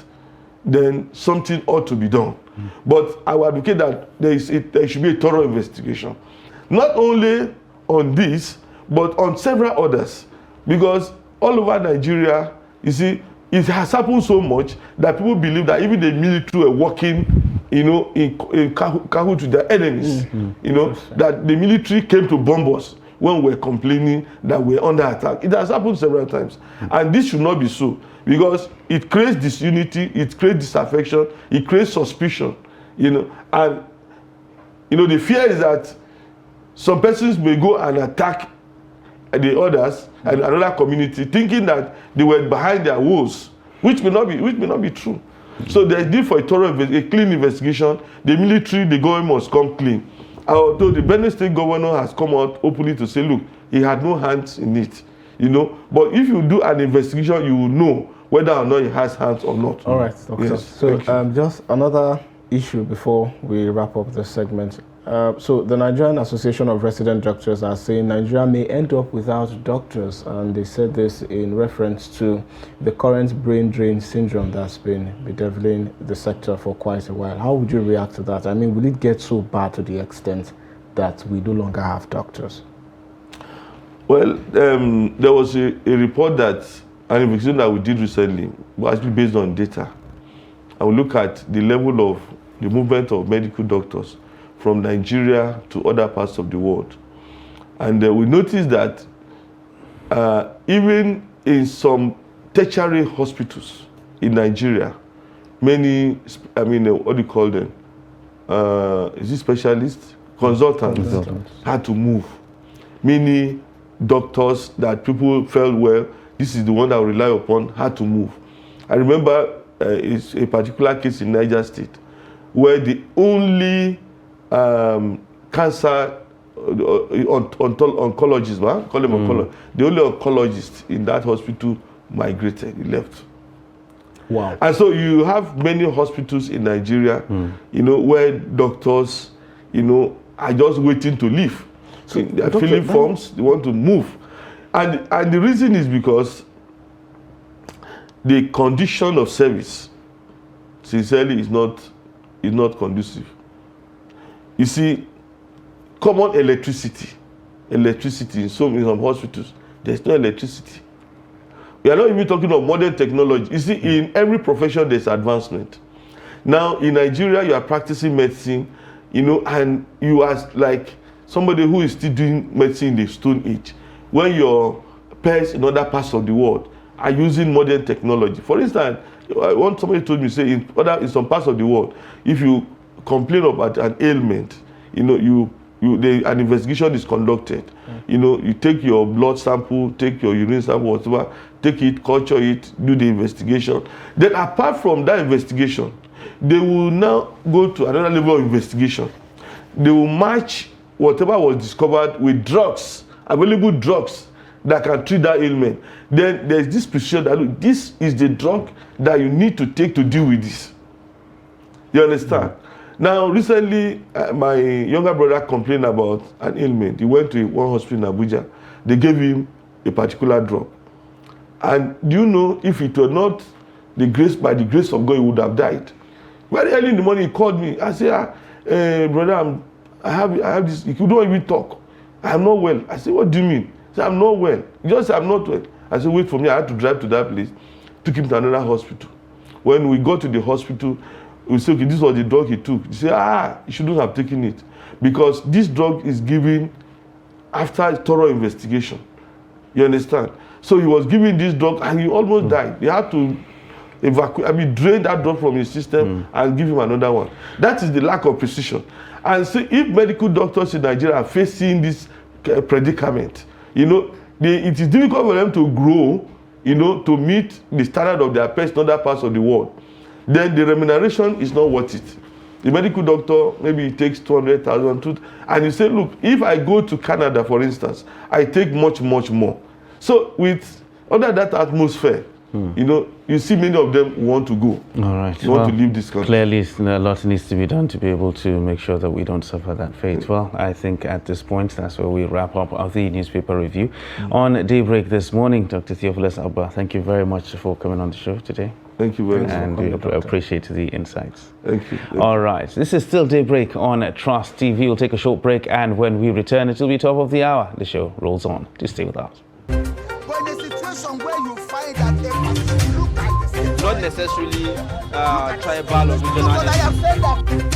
then something ought to be done. But I would advocate that there should be a thorough investigation. Not only on this, but on several others. Because all over Nigeria, you see, it has happened so much that people believe that even the military were working, you know, in cahoot with their enemies. You know, that the military came to bomb us when we were complaining that we're under attack. It has happened several times. And this should not be so, because it creates disunity, it creates disaffection, it creates suspicion, you know. And, you know, the fear is that some persons may go and attack the others and another community, thinking that they were behind their woes, which may not be true. So there's need for a clean investigation. The military, the government must come clean. Although the Benue State governor has come out openly to say, look, he had no hands in it, you know. But if you do an investigation, you will know whether or not he has hands or not. All right, Doctor. Yes, so just another issue before we wrap up this segment. So the Nigerian Association of Resident Doctors are saying Nigeria may end up without doctors, and they said this in reference to the current brain drain syndrome that's been bedeviling the sector for quite a while. How would you react to that? I mean, will it get so bad to the extent that we no longer have doctors? Well, there was a report that, an investigation that we did recently, was actually based on data. I will look at the level of the movement of medical doctors from Nigeria to other parts of the world. And we noticed that even in some tertiary hospitals in Nigeria, many, I mean, what do you call them? Is it specialists? Consultants had to move. Many doctors that people felt, well, this is the one that I rely upon, had to move. I remember it's a particular case in Niger State where the only cancer oncologist, call him oncologist. The only oncologist in that hospital migrated, he left. Wow. And so you have many hospitals in Nigeria, you know, where doctors, you know, are just waiting to leave. So they're filling forms, they want to move. And the reason is because the condition of service, sincerely, is not conducive. You see, common electricity in some hospitals, there's no electricity. We are not even talking of modern technology. You see, in every profession, there's advancement. Now, in Nigeria, you are practicing medicine, you know, and you are like somebody who is still doing medicine in the Stone Age, when your peers in other parts of the world are using modern technology. For instance, somebody told me, say, in some parts of the world, if you complain about an ailment, you know, an investigation is conducted. You know, you take your blood sample, take your urine sample, whatever, take it, culture it, do the investigation. Then apart from that investigation, they will now go to another level of investigation. They will match whatever was discovered with drugs, available drugs that can treat that ailment. Then there's this precision that, look, this is the drug that you need to take to deal with this. You understand? Now, recently, my younger brother complained about an ailment. He went to one hospital in Abuja. They gave him a particular drug. And do you know, if it were not by the grace of God, he would have died. Very early in the morning, he called me. I said, brother, I have this. You don't even talk. I'm not well. I said, what do you mean? He said, I'm not well. He just said, I'm not well. I said, wait for me. I had to drive to that place. Took him to another hospital. When we got to the hospital, we said, okay, this was the drug he took. He said, he shouldn't have taken it, because this drug is given after thorough investigation. You understand? So he was given this drug and he almost died. They had to drain that drug from his system and give him another one. That is the lack of precision. And so if medical doctors in Nigeria are facing this predicament, you know, it is difficult for them to grow, you know, to meet the standard of their peers in other parts of the world. Then the remuneration is not worth it. The medical doctor, maybe he takes 200,000, and you say, look, if I go to Canada, for instance, I take much, much more. So with under that atmosphere, you know, you see many of them want to go. All right. They want to leave this country. Clearly, a lot needs to be done to be able to make sure that we don't suffer that fate. Well, I think at this point, that's where we wrap up the newspaper review on Daybreak this morning. Dr. Theophilus Abba, thank you very much for coming on the show today. Thank you very much. And we appreciate the insights. Thank you. All right. This is still Daybreak on Trust TV. We'll take a short break, and when we return, it will be top of the hour. The show rolls on. Do stay with us. But in a situation where necessarily tribal or regional.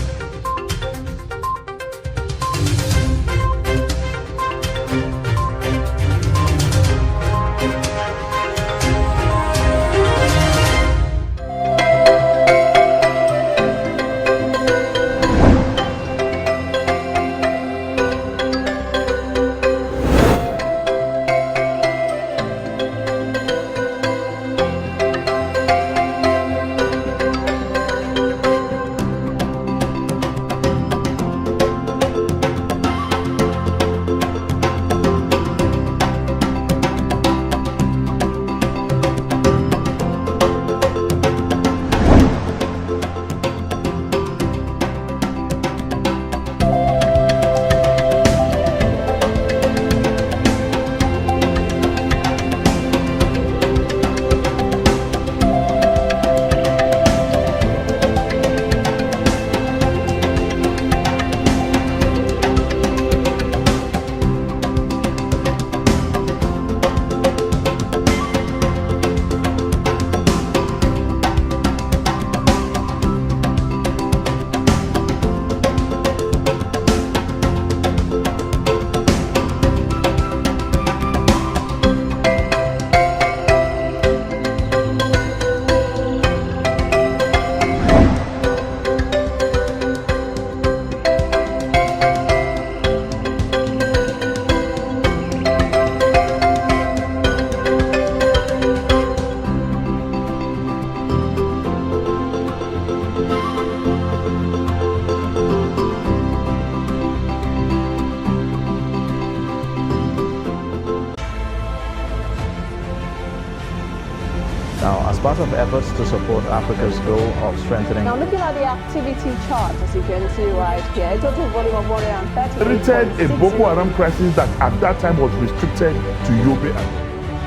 Now, as part of efforts to support Africa's goal of strengthening... Now, looking at the activity chart, as you can see right here, a total volume of 130. Created a Boko Haram crisis that at that time was restricted to Yobe.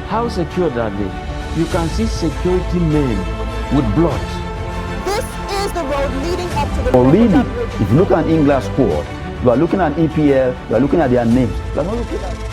How secure are they? You can see security men with blood. This is the road leading up to the... Or really, if you look at English squad, you are looking at EPL, you are looking at their names. You are not looking at...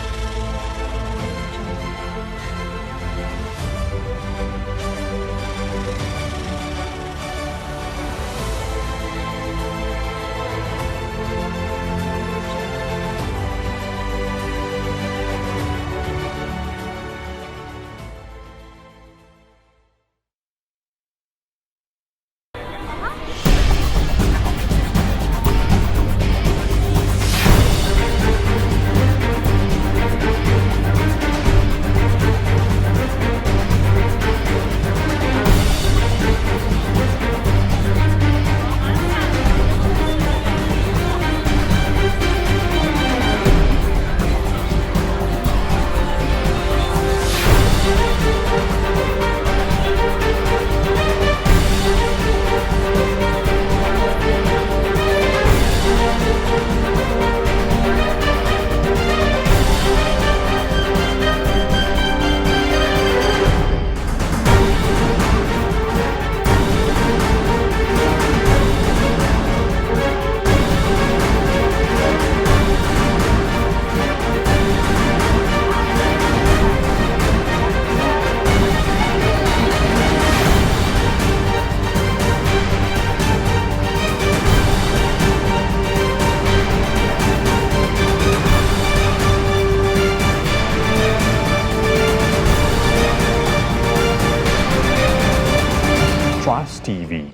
TV,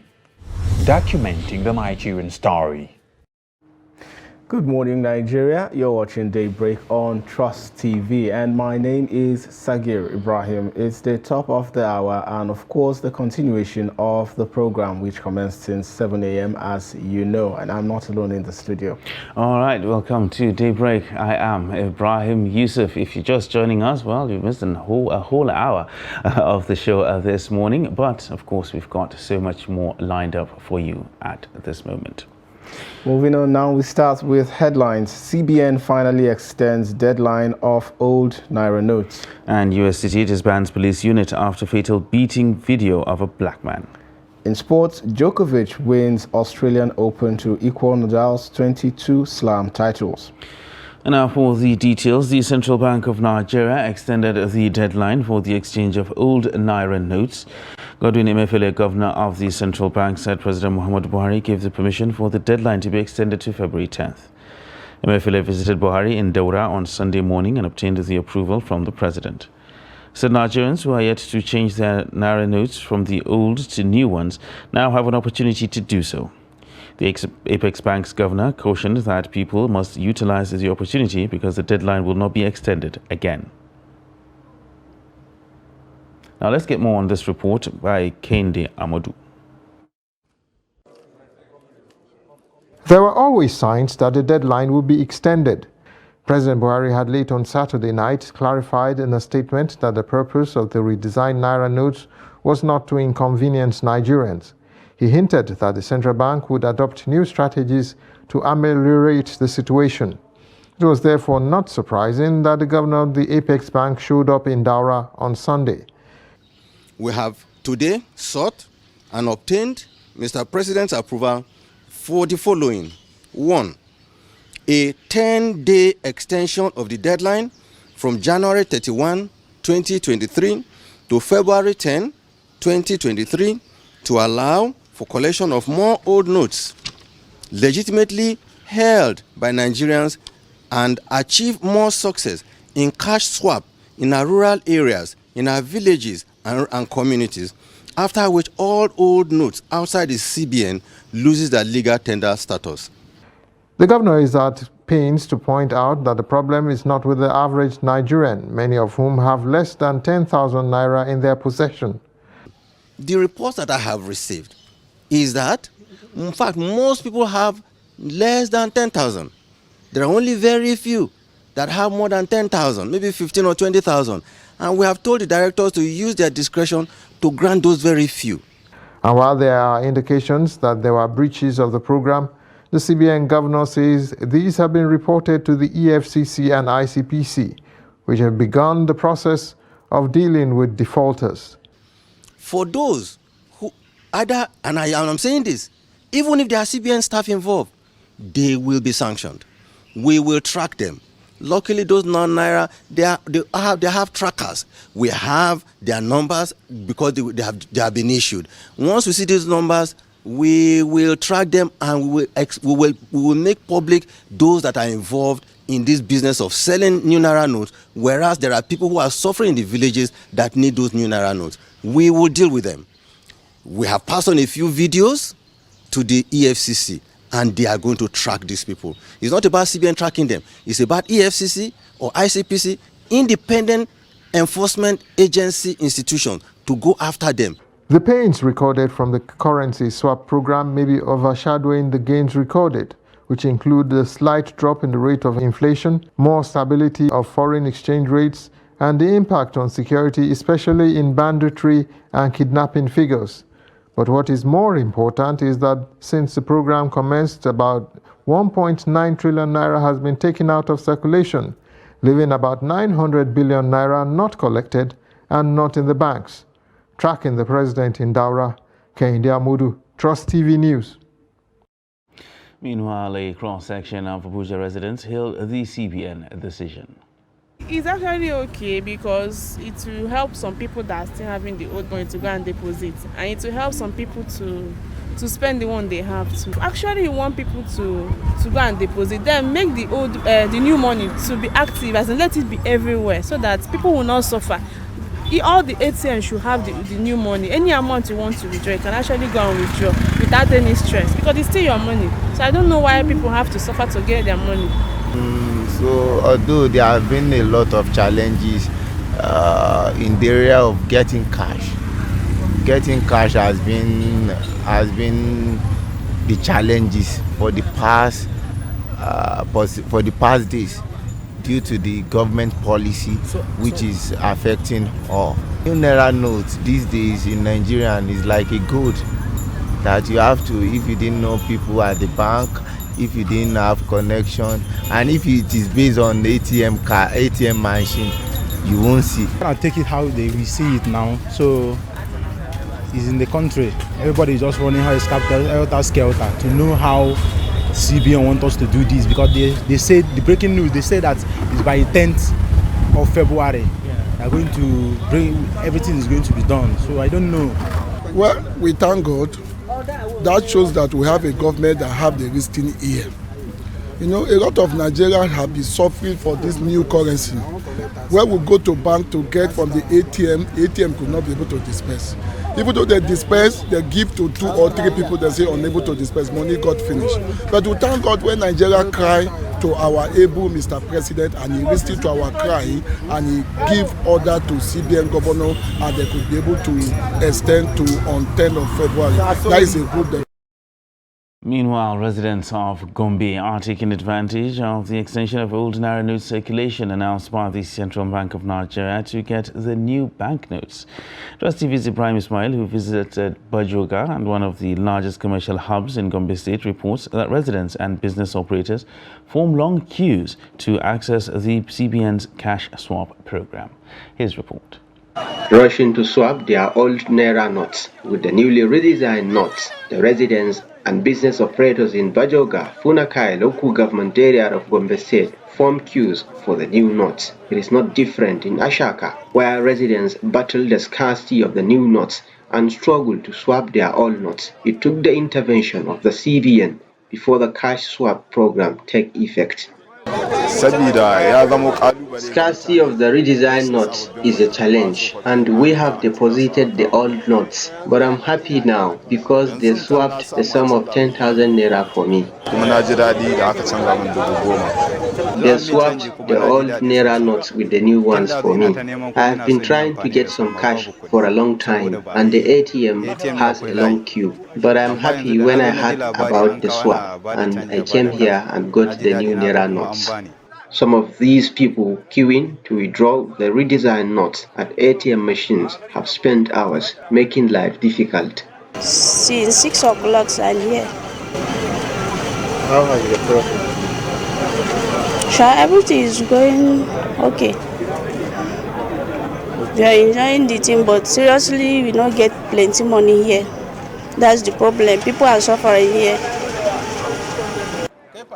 documenting the Nigerian story. Good morning, Nigeria. You're watching Daybreak on Trust TV, and my name is Sagir Ibrahim. It's the top of the hour, and of course, the continuation of the program, which commenced since 7 a.m., as you know, and I'm not alone in the studio. All right, welcome to Daybreak. I am Ibrahim Yusuf. If you're just joining us, well, you missed a whole hour of the show this morning, but of course, we've got so much more lined up for you at this moment. Moving on now, we start with headlines. CBN finally extends deadline of old Naira notes. And USCT disbands police unit after fatal beating video of a black man. In sports, Djokovic wins Australian Open to equal Nadal's 22 slam titles. And now for the details, the Central Bank of Nigeria extended the deadline for the exchange of old Naira notes Godwin Emefiele, governor of the central bank, said President Muhammadu Buhari gave the permission for the deadline to be extended to February 10th. Emefiele visited Buhari in Daura on Sunday morning and obtained the approval from the president. Said Nigerians who are yet to change their naira notes from the old to new ones now have an opportunity to do so. The Apex Bank's governor cautioned that people must utilize the opportunity because the deadline will not be extended again. Now let's get more on this report by Kende Amadou. There were always signs that the deadline would be extended. President Buhari had late on Saturday night clarified in a statement that the purpose of the redesigned naira notes was not to inconvenience Nigerians. He hinted that the central bank would adopt new strategies to ameliorate the situation. It was therefore not surprising that the governor of the Apex Bank showed up in Daura on Sunday. We have today sought and obtained Mr. President's approval for the following. 1. A 10-day extension of the deadline from January 31, 2023 to February 10, 2023 to allow for collection of more old notes legitimately held by Nigerians and achieve more success in cash swap in our rural areas, in our villages and communities, after which all old notes outside the CBN loses their legal tender status. The governor is at pains to point out that the problem is not with the average Nigerian, many of whom have less than 10,000 naira in their possession. The reports that I have received is that, in fact, most people have less than 10,000. There are only very few that have more than 10,000, maybe 15 or 20,000. And we have told the directors to use their discretion to grant those very few. And while there are indications that there were breaches of the program, the CBN governor says these have been reported to the EFCC and ICPC, which have begun the process of dealing with defaulters. For those who either, and I'm saying this, even if there are CBN staff involved, they will be sanctioned. We will track them. Luckily, those non-Naira, they have trackers. We have their numbers because they have been issued. Once we see these numbers, we will track them and we will make public those that are involved in this business of selling new Naira notes, whereas there are people who are suffering in the villages that need those new Naira notes. We will deal with them. We have passed on a few videos to the EFCC, and they are going to track these people. It's not about CBN tracking them. It's about EFCC or ICPC, independent enforcement agency institution, to go after them. The pains recorded from the currency swap program may be overshadowing the gains recorded, which include the slight drop in the rate of inflation, more stability of foreign exchange rates, and the impact on security, especially in banditry and kidnapping figures. But what is more important is that since the program commenced, about 1.9 trillion naira has been taken out of circulation, leaving about 900 billion naira not collected and not in the banks. Tracking the president in Daura, Kende Amadou, Trust TV News. Meanwhile, a cross-section of Abuja residents hailed the CBN decision. It's actually okay because it will help some people that are still having the old money to go and deposit, and it will help some people to spend the one they have to. Actually, we want people to go and deposit, then make the new money to be active, as in let it be everywhere, so that people will not suffer. All the ATM should have the new money. Any amount you want to withdraw, you can actually go and withdraw without any stress, because it's still your money. So I don't know why people have to suffer to get their money. So although there have been a lot of challenges in the area of getting cash has been the challenges for the past days, due to the government policy which is affecting all. New Naira notes these days in Nigeria is like a gold that you have to, if you didn't know people at the bank, if you didn't have connection, and if it is based on ATM machine, you won't see. I'll take it how they will see it now. So it's in the country. Everybody is just running helter-skelter to know how CBN want us to do this, because they say, the breaking news, they say that it's by 10th of February. They're going to bring, everything is going to be done. So I don't know Well, we thank God. That shows that we have a government that have the listening ear. You know, a lot of Nigerians have been suffering for this new currency. When we go to bank to get from the ATM could not be able to disperse. Even though they disperse, they give to 2 or 3 people, they say unable to disperse, money got finished. But we thank God when Nigeria cry to our able Mr. President and he listened to our cry and he give order to CBN governor and they could be able to extend to on 10th of February. That is a good development. Meanwhile, residents of Gombe are taking advantage of the extension of old Naira note circulation announced by the Central Bank of Nigeria to get the new banknotes. Trust TV's Ibrahim Ismail, who visited Bajoga and one of the largest commercial hubs in Gombe State, reports that residents and business operators form long queues to access the CBN's cash swap program. His report. Rushing to swap their old Naira notes with the newly redesigned notes, the residents and business operators in Bajoga, Funakai local government area of Gombe State form queues for the new notes. It is not different in Ashaka, where residents battle the scarcity of the new notes and struggle to swap their old notes. It took the intervention of the CBN before the cash swap program take effect. Scarcity of the redesigned notes is a challenge, and we have deposited the old notes, but I'm happy now because they swapped the sum of 10,000 naira for me. They swapped the old naira notes with the new ones for me. I have been trying to get some cash for a long time, and the ATM has a long queue, but I'm happy when I heard about the swap and I came here and got the new naira notes. Some of these people queuing to withdraw the redesigned notes at ATM machines have spent hours, making life difficult. Since 6 o'clock I'm here. How has the process? Sure, everything is going okay. We are enjoying the thing, but seriously, we don't get plenty money here. That's the problem. People are suffering here.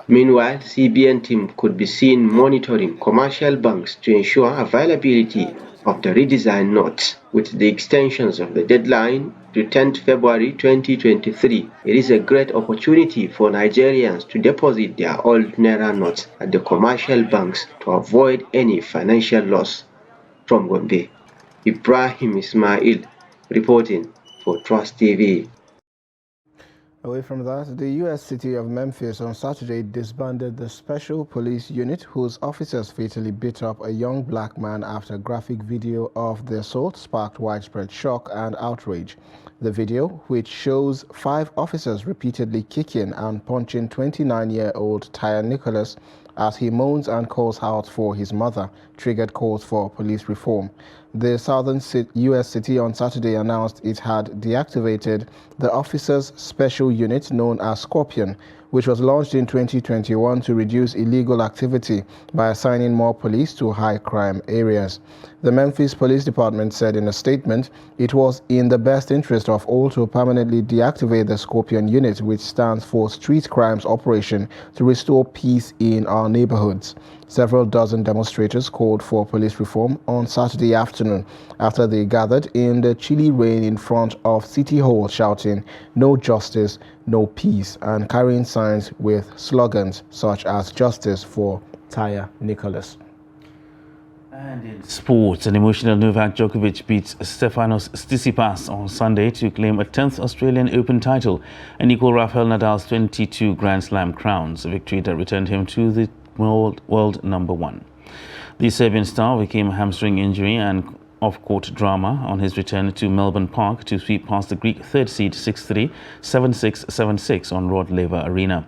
Meanwhile, CBN team could be seen monitoring commercial banks to ensure availability of the redesigned notes. With the extensions of the deadline to 10th February 2023, it is a great opportunity for Nigerians to deposit their old Naira notes at the commercial banks to avoid any financial loss. From Gombe, Ibrahim Ismail reporting for Trust TV. Away from that, the U.S. city of Memphis on Saturday disbanded the Special Police Unit whose officers fatally beat up a young black man after a graphic video of the assault sparked widespread shock and outrage. The video, which shows 5 officers repeatedly kicking and punching 29-year-old Tyre Nicholas as he moans and calls out for his mother, triggered calls for police reform. The southern U.S. city on Saturday announced it had deactivated the officers' special unit known as Scorpion, which was launched in 2021 to reduce illegal activity by assigning more police to high-crime areas. The Memphis Police Department said in a statement it was in the best interest of all to permanently deactivate the Scorpion unit, which stands for Street Crimes Operation, to restore peace in our neighborhoods. Several dozen demonstrators called for police reform on Saturday afternoon after they gathered in the chilly rain in front of City Hall shouting, "No justice, no peace," and carrying signs with slogans such as "Justice for Tyre Nicholas." And in sports, an emotional Novak Djokovic beats Stefanos Tsitsipas on Sunday to claim a 10th Australian Open title and equal Rafael Nadal's 22 Grand Slam crowns, a victory that returned him to the world number 1. The Serbian star overcame a hamstring injury and off-court drama on his return to Melbourne Park to sweep past the Greek third seed 6-3, 7-6, 7-6 on Rod Laver Arena.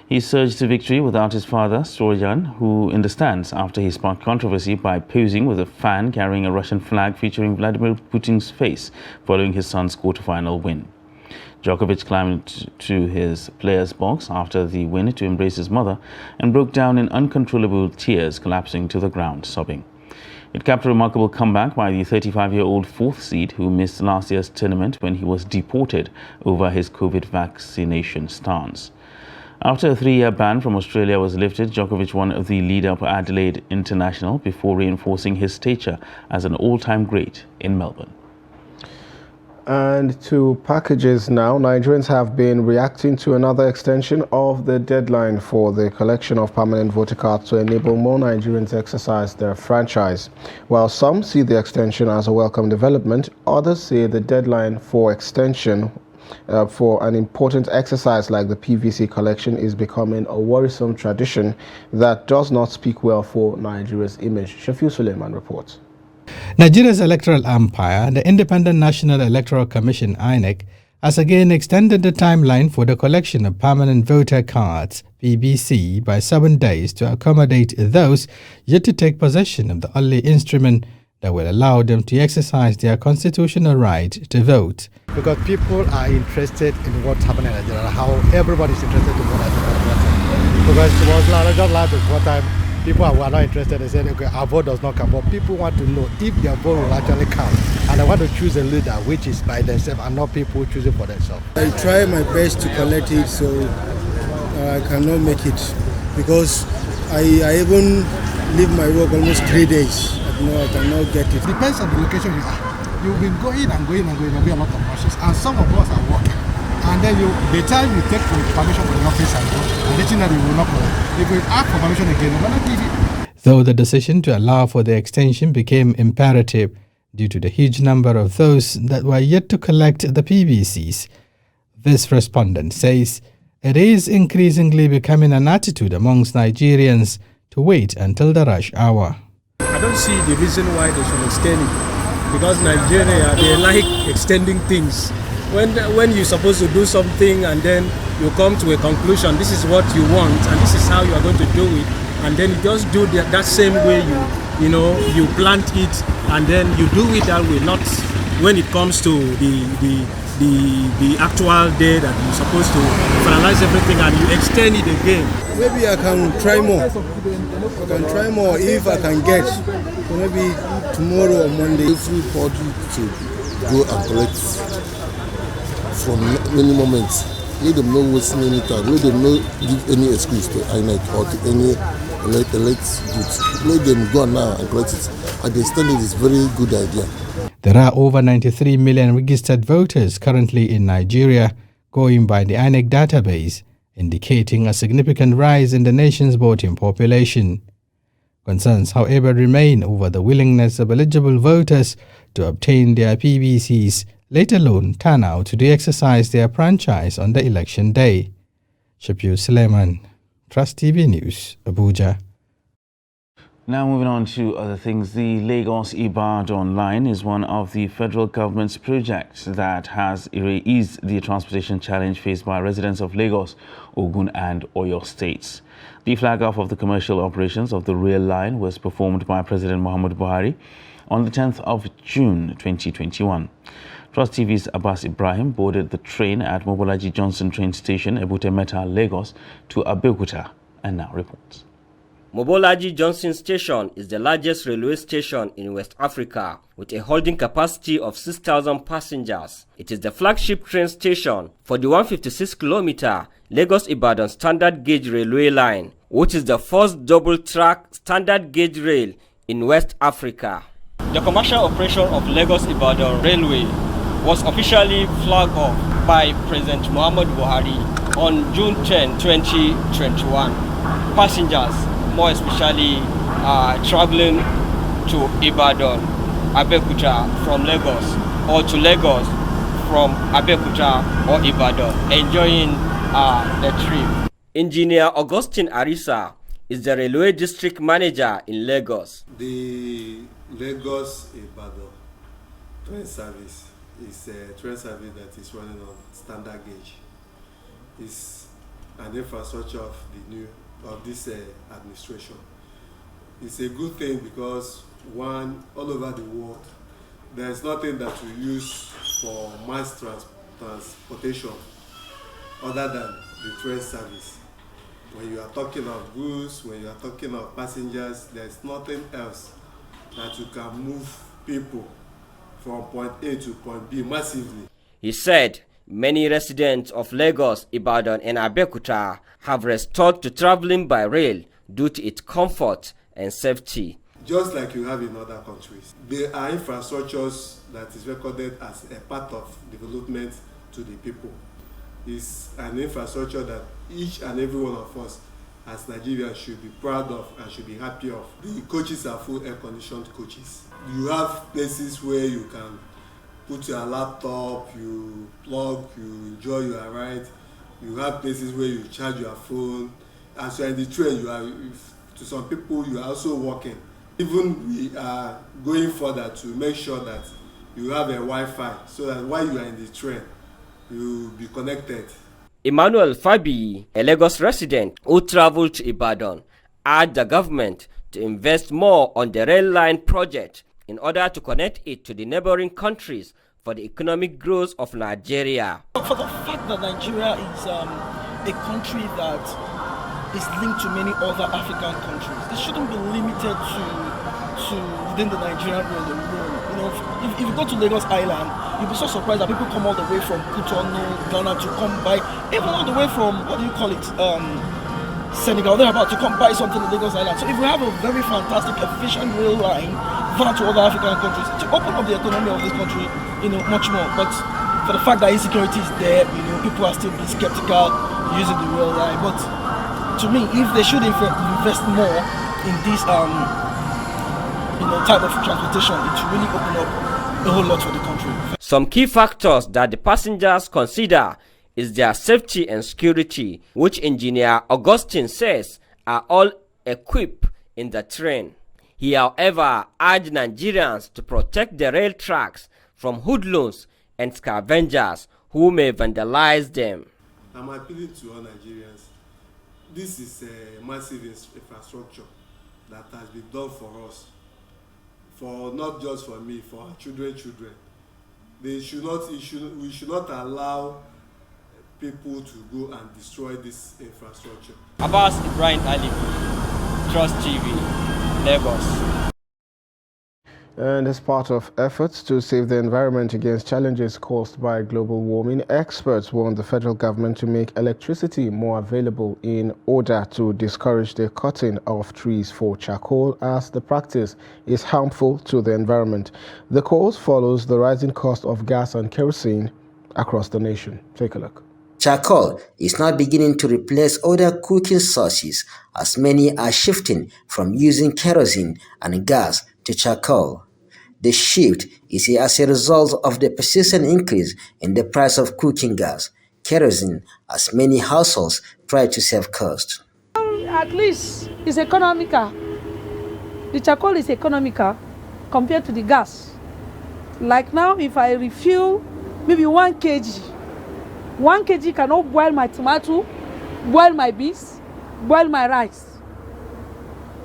He surged to victory without his father, Stojan, who in the stands after he sparked controversy by posing with a fan carrying a Russian flag featuring Vladimir Putin's face following his son's quarter-final win. Djokovic climbed to his player's box after the win to embrace his mother and broke down in uncontrollable tears, collapsing to the ground, sobbing. It capped a remarkable comeback by the 35-year-old fourth seed who missed last year's tournament when he was deported over his COVID vaccination stance. After a 3-year ban from Australia was lifted, Djokovic won the lead-up Adelaide International before reinforcing his stature as an all-time great in Melbourne. And to packages now, Nigerians have been reacting to another extension of the deadline for the collection of permanent voter cards to enable more Nigerians to exercise their franchise. While some see the extension as a welcome development, others say the deadline for extension for an important exercise like the PVC collection is becoming a worrisome tradition that does not speak well for Nigeria's image. Shafiu Suleiman reports. Nigeria's electoral umpire, the Independent National Electoral Commission (INEC), has again extended the timeline for the collection of permanent voter cards (PVC) by 7 days to accommodate those yet to take possession of the only instrument that will allow them to exercise their constitutional right to vote. Because people are interested in what's happening in Nigeria, how everybody's interested in what happening. Because it was just like before time, people were not interested. They said, okay, our vote does not count. But people want to know if their vote will actually count. And they want to choose a leader which is by themselves and not people choosing for themselves. I try my best to collect it, so I cannot make it. Because I even leave my work almost 3 days. No, I cannot get it. Depends on the location you are. You've been going and going and going. There'll be a lot of rushes. And some of us are working. And then the time you take permission from the office and go, and letting that you will not collect. If you ask for permission again, you will not give it. Though the decision to allow for the extension became imperative due to the huge number of those that were yet to collect the PVCs, this respondent says it is increasingly becoming an attitude amongst Nigerians to wait until the rush hour. I don't see the reason why they should extend it, because Nigeria, they like extending things. When you're supposed to do something and then you come to a conclusion, this is what you want and this is how you are going to do it, and then you just do that same way you plant it, and then you do it that way, not when it comes to the actual day that you're supposed to finalize everything and you extend it again. Maybe I can try more. I can try more if I can get. So maybe tomorrow or Monday. Everybody to go and collect from many moments. Let them know what's any time. Let them know give any excuse to INEC or to any elect groups. Let them go now and collect it. I understand it is a very good idea. There are over 93 million registered voters currently in Nigeria, going by the INEC database, indicating a significant rise in the nation's voting population. Concerns, however, remain over the willingness of eligible voters to obtain their PVCs, let alone turn out to exercise their franchise on the election day. Shafiu Suleiman, Trust TV News, Abuja. Now moving on to other things, the Lagos-Ibadan line is one of the federal government's projects that has eased the transportation challenge faced by residents of Lagos, Ogun and Oyo states. The flag-off of the commercial operations of the rail line was performed by President Muhammadu Buhari on the 10th of June 2021. Trust TV's Abbas Ibrahim boarded the train at Mobolaji Johnson train station, Ebute Metta, Lagos to Abeokuta, and now reports. Mobolaji Johnson Station is the largest railway station in West Africa with a holding capacity of 6,000 passengers. It is the flagship train station for the 156-kilometer Lagos-Ibadan standard gauge railway line, which is the first double-track standard gauge rail in West Africa. The commercial operation of Lagos-Ibadan Railway was officially flagged off by President Muhammadu Buhari on June 10, 2021. Passengers, more especially traveling to Ibadan, Abeokuta from Lagos, or to Lagos from Abeokuta or Ibadan, enjoying the trip. Engineer Augustine Arisa is the railway district manager in Lagos. The Lagos-Ibadan train service is a train service that is running on standard gauge. It's an infrastructure of this administration. It's a good thing because all over the world, there is nothing that we use for mass transportation other than the train service. When you are talking of goods, when you are talking of passengers, there is nothing else that you can move people from point A to point B massively. He said many residents of Lagos, Ibadan and Abeokuta have restored to traveling by rail due to its comfort and safety. just like you have in other countries. There are infrastructures that is recorded as a part of development to the people. It's an infrastructure that each and every one of us as Nigerians should be proud of and should be happy of. The coaches are full air-conditioned coaches. You have places where you can put your laptop, you plug, you enjoy your ride. You have places where you charge your phone. As you're in the train, to some people, you are also walking. Even we are going further to make sure that you have a Wi-Fi so that while you are in the train, you'll be connected. Emmanuel Fabi, a Lagos resident who traveled to Ibadan, urged the government to invest more on the rail line project in order to connect it to the neighboring countries for the economic growth of Nigeria. For the fact that Nigeria is a country that is linked to many other African countries, it shouldn't be limited to within the Nigerian world alone. You know, if you go to Lagos Island, you'll be so surprised that people come all the way from Cotonou, Ghana to come buy, even all the way from, what do you call it, Senegal, they're about to come buy something in Lagos Island. So if we have a very fantastic, efficient rail line far to other African countries, to open up the economy of this country, you know, much more. But for the fact that insecurity is there, you know, people are still being skeptical using the rail line. But to me, if they should invest more in this type of transportation, it will really open up a whole lot for the country. Some key factors that the passengers consider is their safety and security, which engineer Augustine says are all equipped in the train. He, however, urged Nigerians to protect the rail tracks from hoodlums and scavengers who may vandalize them. I'm appealing to all Nigerians. This is a massive infrastructure that has been done for us, for not just for me, for our children. We should not allow people to go and destroy this infrastructure. Abbas Ibrahim Ali, Trust TV, Lagos. And as part of efforts to save the environment against challenges caused by global warming, experts warn the federal government to make electricity more available in order to discourage the cutting of trees for charcoal, as the practice is harmful to the environment. The call follows the rising cost of gas and kerosene across the nation. Take a look. Charcoal is now beginning to replace other cooking sources, as many are shifting from using kerosene and gas to charcoal. The shift is as a result of the persistent increase in the price of cooking gas, kerosene, as many households try to save cost. At least it's economical. The charcoal is economical compared to the gas. Like now, if I refuel maybe 1 kg, 1 kg cannot boil my tomato, boil my beans, boil my rice.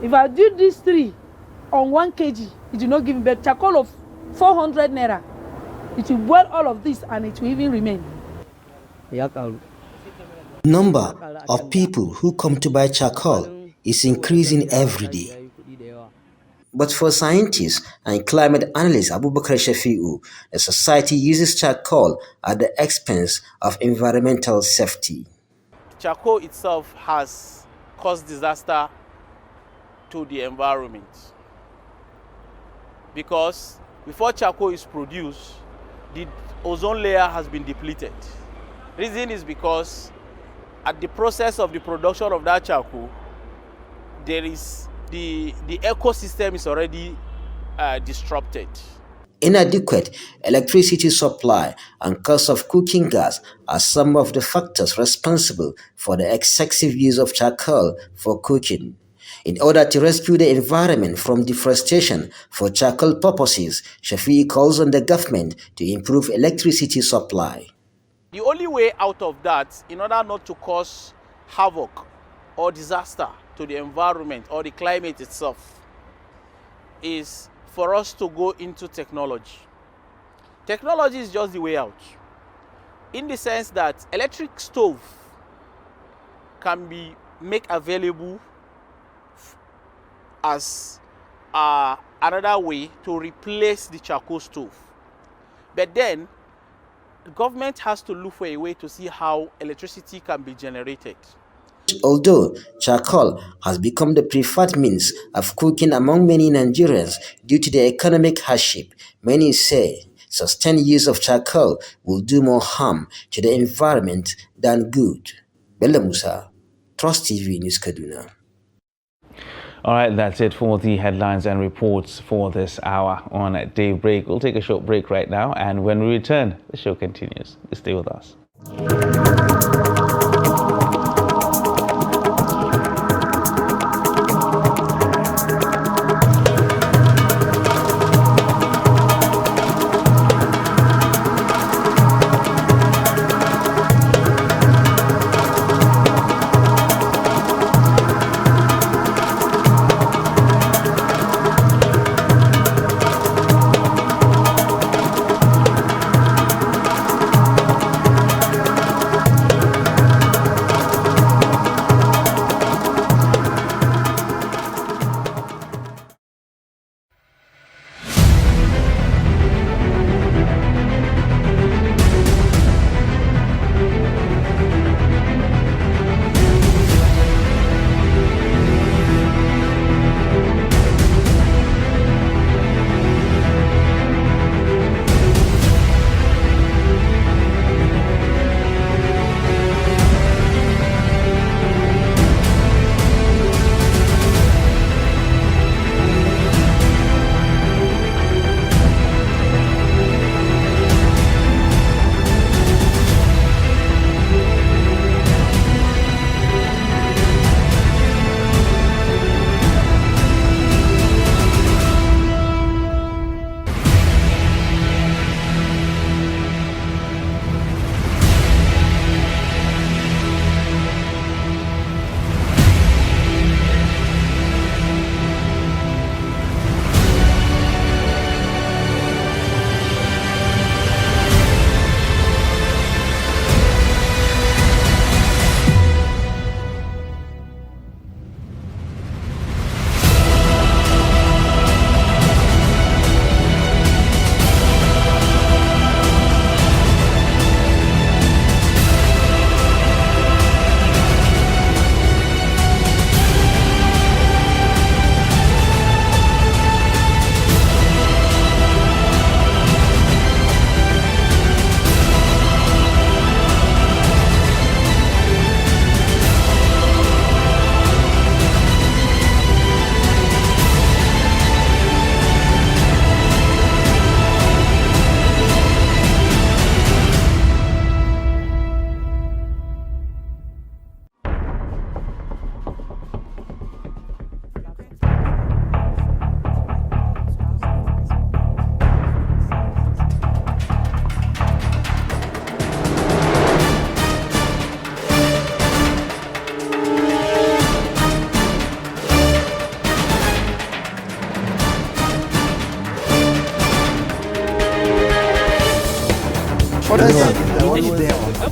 If I do these 3 on 1 kg, it will not give me better. Charcoal of 400 naira, it will boil all of this and it will even remain. Number of people who come to buy charcoal is increasing every day. But for scientists and climate analyst Abubakar Shafi'u, the society uses charcoal at the expense of environmental safety. Charcoal itself has caused disaster to the environment, because before charcoal is produced, the ozone layer has been depleted. Reason is because at the process of the production of that charcoal, there is the ecosystem is already disrupted. Inadequate electricity supply and cost of cooking gas are some of the factors responsible for the excessive use of charcoal for cooking. In order to rescue the environment from deforestation for charcoal purposes, Shafi calls on the government to improve electricity supply. The only way out of that, in order not to cause havoc or disaster to the environment or the climate itself, is for us to go into technology. Technology is just the way out, in the sense that electric stove can be made available as another way to replace the charcoal stove. But then the government has to look for a way to see how electricity can be generated. Although charcoal has become the preferred means of cooking among many Nigerians due to the economic hardship, many say sustained use of charcoal will do more harm to the environment than good. Bello Musa, Trust TV News Kaduna. All right, that's it for the headlines and reports for this hour on Daybreak. We'll take a short break right now, and when we return, the show continues. Stay with us.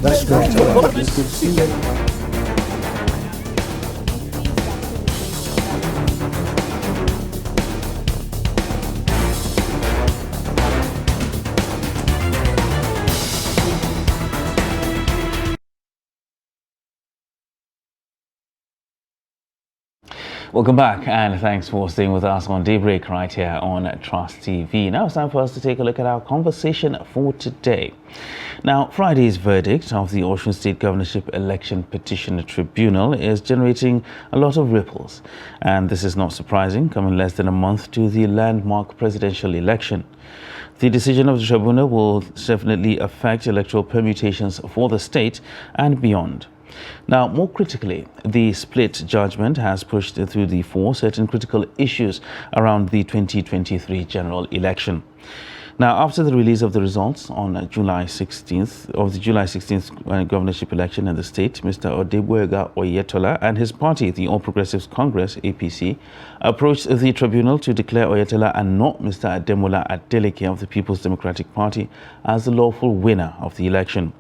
That's great. It's good to see you. Welcome back, and thanks for staying with us on Daybreak right here on Trust TV. Now it's time for us to take a look at our conversation for today. Now, Friday's verdict of the Osun State Governorship Election Petition Tribunal is generating a lot of ripples, and this is not surprising, coming less than a month to the landmark presidential election. The decision of the tribunal will definitely affect electoral permutations for the state and beyond. Now, more critically, the split judgment has pushed through the four certain critical issues around the 2023 general election. Now, after the release of the results on July 16th of the July 16th governorship election in the state, Mr. Daybreak Oyetola and his party, the All Progressives Congress (APC), approached the tribunal to declare Oyetola and not Mr. Ademola Adeleke of the People's Democratic Party as the lawful winner of the election.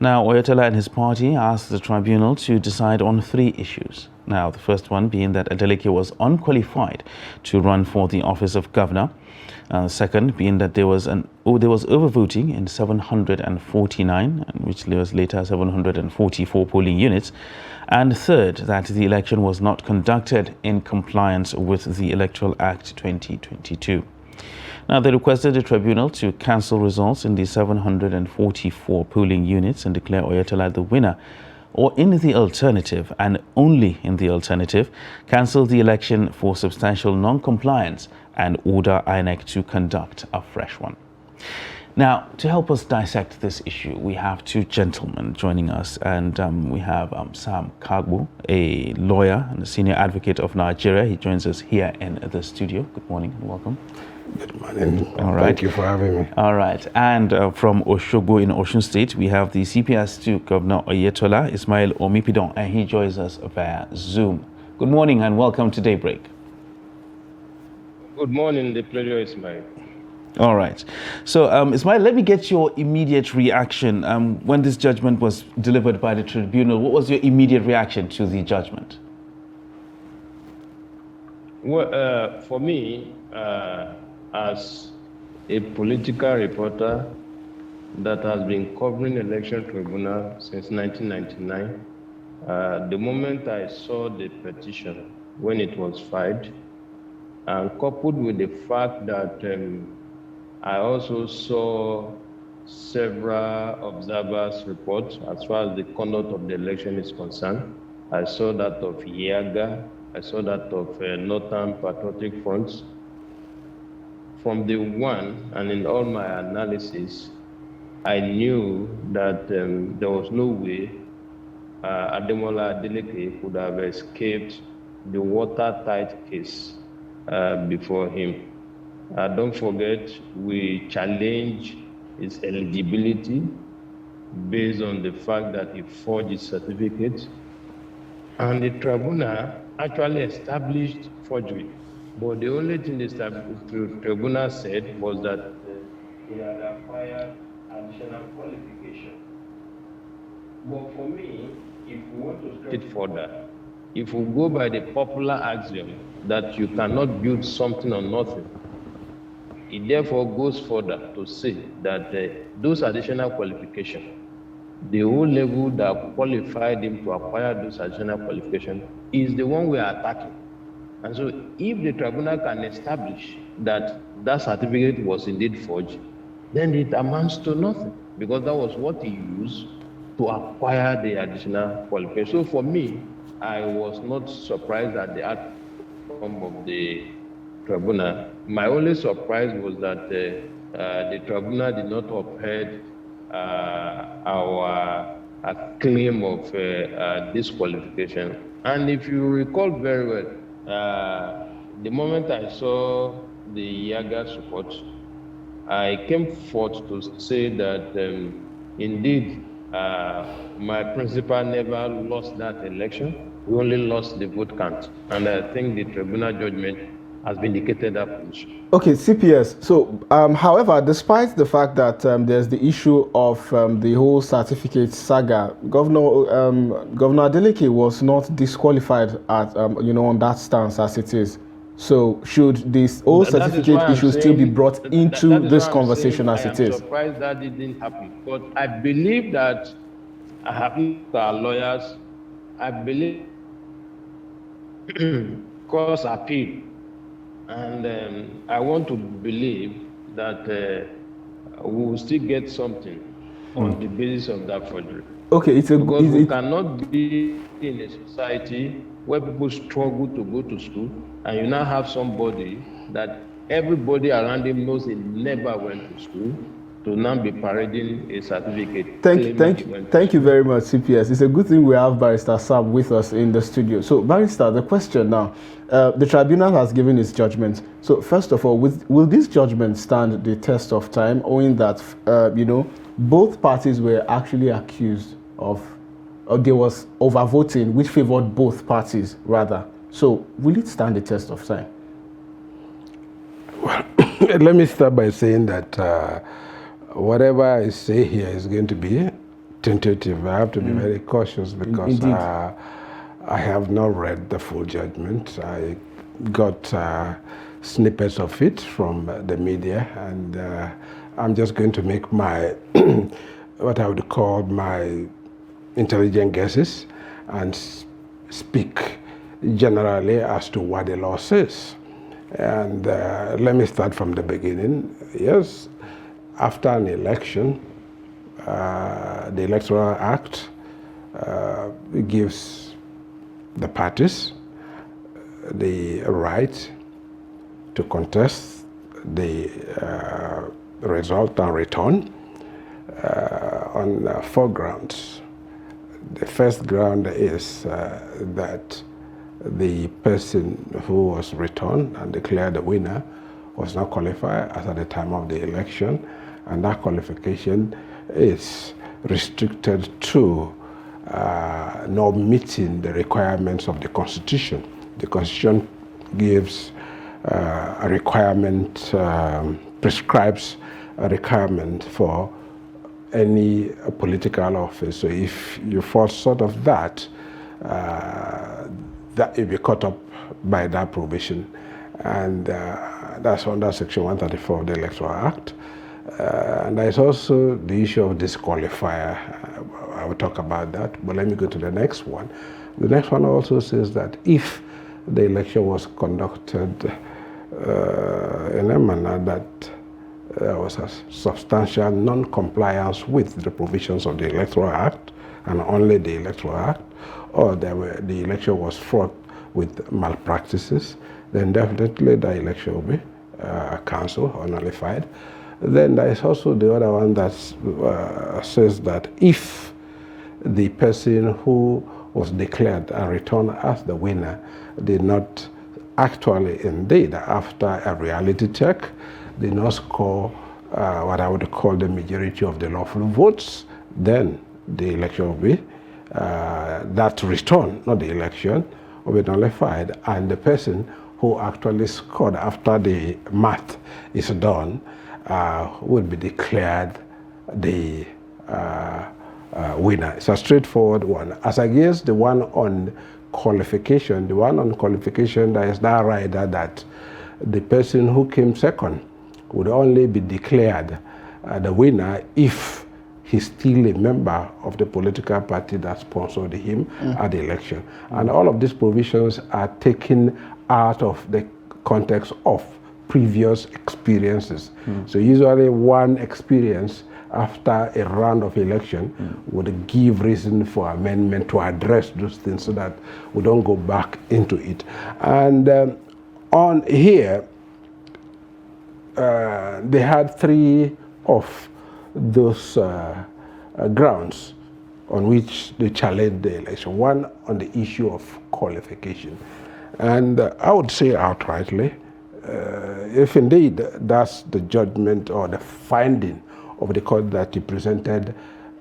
Now, Oyetola and his party asked the tribunal to decide on 3 issues. Now, the first one being that Adeleke was unqualified to run for the office of governor. The second being that there was overvoting in 749, which was later 744 polling units. And third, that the election was not conducted in compliance with the Electoral Act 2022. Now, they requested the tribunal to cancel results in the 744 polling units and declare Oyetola the winner, or in the alternative, and only in the alternative, cancel the election for substantial non-compliance and order INEC to conduct a fresh one. Now, to help us dissect this issue, we have 2 gentlemen joining us, and we have Sam Kagbo, a lawyer and a senior advocate of Nigeria. He joins us here in the studio. Good morning and welcome. Good morning. All right. Thank you for having me. All right. And from Osogbo in Osun State, we have the CPS2 Governor Oyetola, Ismail Omipidon, and he joins us via Zoom. Good morning and welcome to Daybreak. Good morning. The pleasure is mine. All right. So, Ismail, let me get your immediate reaction. When this judgment was delivered by the tribunal, what was your immediate reaction to the judgment? Well, for me, as a political reporter that has been covering election tribunal since 1999, the moment I saw the petition when it was filed, and coupled with the fact that I also saw several observers' reports as far as the conduct of the election is concerned. I saw that of IAGA, I saw that of Northern Patriotic Fronts. From the one, and in all my analysis, I knew that there was no way Ademola Adeleke could have escaped the watertight case before him. Don't forget, we challenge his eligibility based on the fact that he forged his certificate, and the tribunal actually established forgery. But the only thing the tribunal said was that he had acquired additional qualification. But for me, if we want to stretch it further, if we go by the popular axiom that you cannot build something on nothing, it therefore goes further to say that those additional qualifications, the whole level that qualified him to acquire those additional qualifications, is the one we are attacking. And so if the tribunal can establish that that certificate was indeed forged, then it amounts to nothing, because that was what he used to acquire the additional qualification. So for me, I was not surprised at the outcome of the tribunal. My only surprise was that the tribunal did not uphold our claim of disqualification. And if you recall very well, the moment I saw the Yaga support, I came forth to say that indeed my principal never lost that election. We only lost the vote count. And I think the tribunal judgment has vindicated that position. Okay, CPS. So, however, despite the fact that there's the issue of the whole certificate saga, Governor Adeleke was not disqualified at on that stance as it is. So, should this whole certificate issue still be brought into this conversation as it is? I'm surprised that it didn't happen, but I believe that I have our lawyers. I believe cause appeal. And I want to believe that we will still get something on the basis of that forgery. Okay, because we cannot be in a society where people struggle to go to school, and you now have somebody that everybody around him knows he never went to school, to now be parading a certificate. Thank you very much, CPS. It's a good thing we have Barrister Sam with us in the studio. So, Barrister, the question now, the tribunal has given its judgment. So, first of all, will this judgment stand the test of time, owing that, both parties were actually accused of, or there was overvoting, which favored both parties, rather. So, will it stand the test of time? Well, let me start by saying that whatever I say here is going to be tentative. I have to be very cautious because I have not read the full judgment. I got snippets of it from the media, and I'm just going to make my what I would call my intelligent guesses and speak generally as to what the law says. And let me start from the beginning. Yes, after an election, the Electoral Act gives the parties the right to contest the result and return on 4 grounds. The first ground is that the person who was returned and declared the winner was not qualified as at the time of the election, and that qualification is restricted to not meeting the requirements of the Constitution. The Constitution gives a requirement, prescribes a requirement for any political office. So if you fall short of that, that will be caught up by that provision. And that's under Section 134 of the Electoral Act. And there's also the issue of disqualifier. I will talk about that, but let me go to the next one. The next one also says that if the election was conducted in a manner that there was a substantial non-compliance with the provisions of the Electoral Act, and only the Electoral Act, or the election was fraught with malpractices, then definitely the election will be cancelled or nullified. Then there is also the other one that says that if the person who was declared and returned as the winner did not actually, indeed, after a reality check, did not score what I would call the majority of the lawful votes, then the election will be, that return, not the election, will be nullified, and the person who actually scored after the math is done would be declared the winner. It's a straightforward one. As against the one on qualification, there is that rider that the person who came second would only be declared the winner if he's still a member of the political party that sponsored him at the election. And all of these provisions are taken out of the context of previous experiences. So usually one experience after a round of election would give reason for amendment to address those things so that we don't go back into it. And on here, they had 3 of those grounds on which they challenged the election. One on the issue of qualification. And I would say outrightly, if indeed that's the judgment or the finding of the court that he presented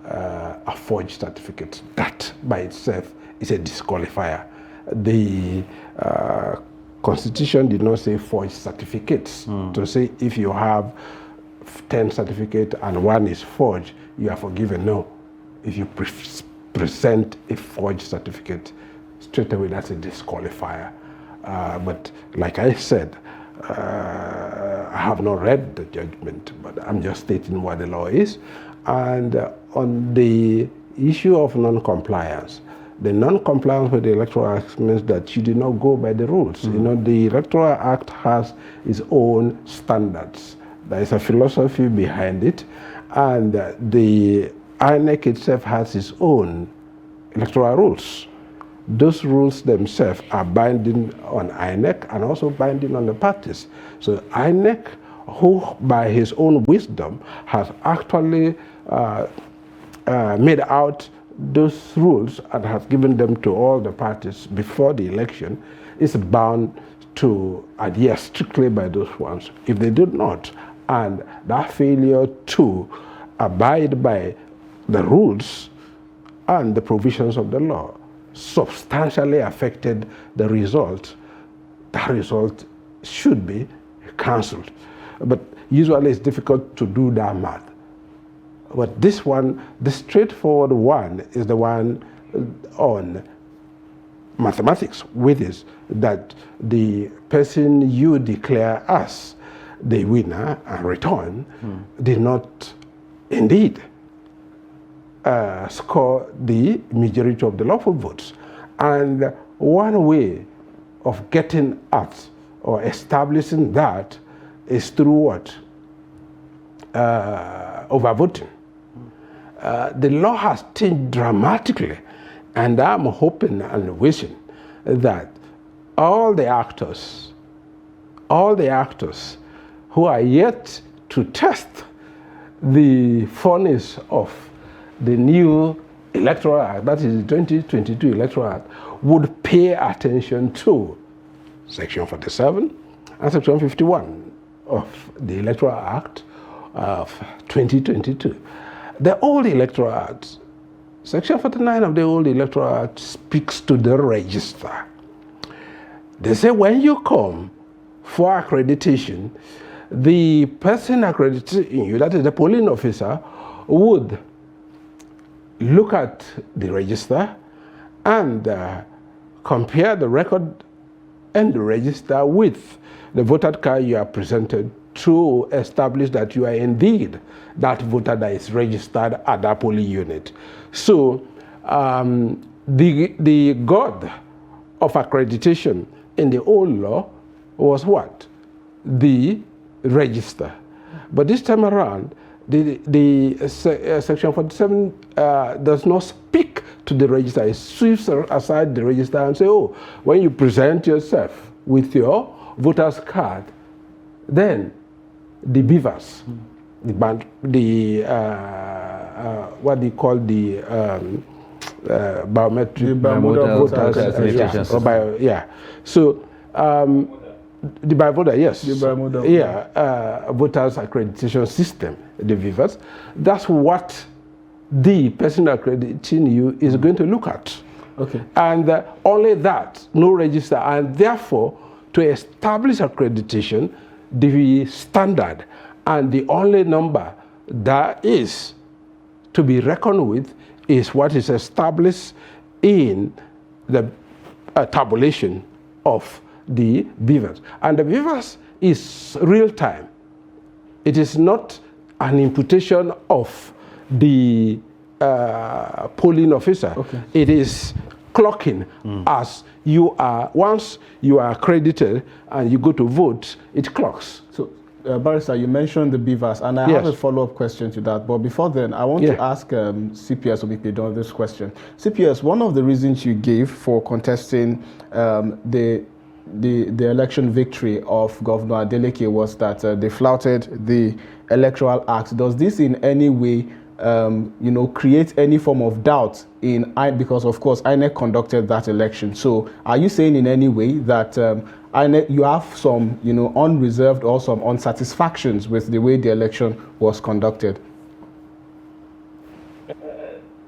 a forged certificate, that by itself is a disqualifier. The Constitution did not say forged certificates. To say if you have 10 certificates and one is forged, you are forgiven. No. If you present a forged certificate, straight away that's a disqualifier. But like I said, I have not read the judgment, but I'm just stating what the law is. And on the issue of non-compliance, the non-compliance with the Electoral Act means that you did not go by the rules. You know, the Electoral Act has its own standards. There is a philosophy behind it, and the INEC itself has its own electoral rules. Those rules themselves are binding on INEC and also binding on the parties. So INEC, who by his own wisdom has actually made out those rules and has given them to all the parties before the election, is bound to adhere strictly by those ones. If they did not, and that failure to abide by the rules and the provisions of the law substantially affected the result, that result should be cancelled. But usually it's difficult to do that math. But this one, the straightforward one, is the one on mathematics, which is that the person you declare as the winner and return did not indeed score the majority of the lawful votes. And one way of getting at or establishing that is through what? Overvoting. The law has changed dramatically, and I'm hoping and wishing that all the actors who are yet to test the furnace of the new Electoral Act, that is the 2022 Electoral Act, would pay attention to Section 47 and Section 51 of the Electoral Act of 2022. The old Electoral Act, Section 49 of the old Electoral Act speaks to the register. They say when you come for accreditation, the person accrediting you, that is the polling officer, would look at the register and compare the record and the register with the voter card you are presented to establish that you are indeed that voter that is registered at that polling unit. So the god of accreditation in the old law was what? The register. But this time around, Section 47 does not speak to the register. It sweeps aside the register and say, oh, when you present yourself with your voter's card, then the beavers, what they call the biometric voters, So the biovoter, yes, voters accreditation system, the beavers. That's what the person accrediting you is going to look at. Okay. And only that, no register, and therefore to establish accreditation, the standard and the only number that is to be reckoned with is what is established in the tabulation of the beavers. And the beavers is real time. It is not an imputation of the polling officer. Okay. It is clocking as you are, once you are accredited and you go to vote, it clocks. So, Barrister, you mentioned the beavers, and I have a follow-up question to that. But before then, I want to ask CPS Omikpedan this question. CPS, one of the reasons you gave for contesting the election victory of Governor Adeleke was that they flouted the Electoral Act. Does this in any way create any form of doubt in INEC, because of course INEC conducted that election? So are you saying in any way that INEC, you have some unreserved or some unsatisfactions with the way the election was conducted?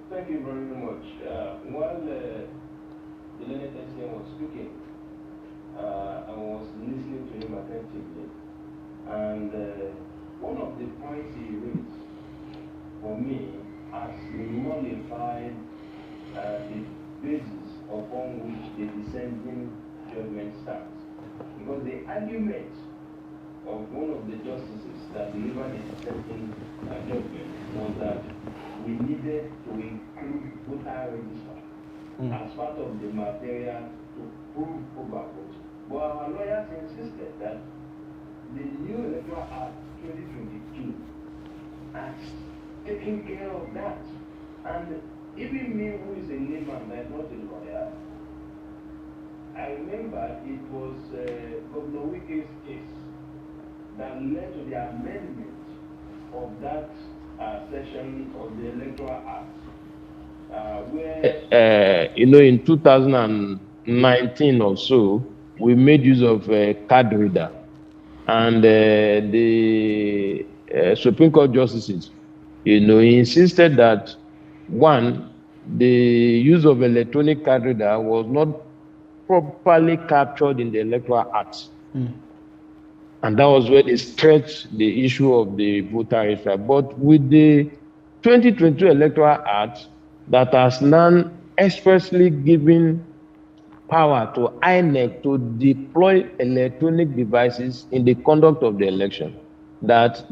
Thank you very much. While the learned SCM was speaking, I was listening to him attentively, and one of the points he raised for me has nullified the basis upon which the dissenting judgment stands. Because the argument of one of the justices that delivered the dissenting judgment was that we needed to include voter register as part of the material to prove overvote. But our lawyers insisted that the new Electoral Act 2022 has taken care of that. And even me, who is a layman, I'm not a lawyer, I remember it was Governor Wike's case that led to the amendment of that section of the Electoral Act, where in 2019 or so, we made use of a card reader, and the Supreme Court justices, insisted that one, the use of electronic card reader was not properly captured in the Electoral Act. And that was where they stretched the issue of the voter register. But with the 2022 Electoral Act that has now expressly given power to INEC to deploy electronic devices in the conduct of the election, that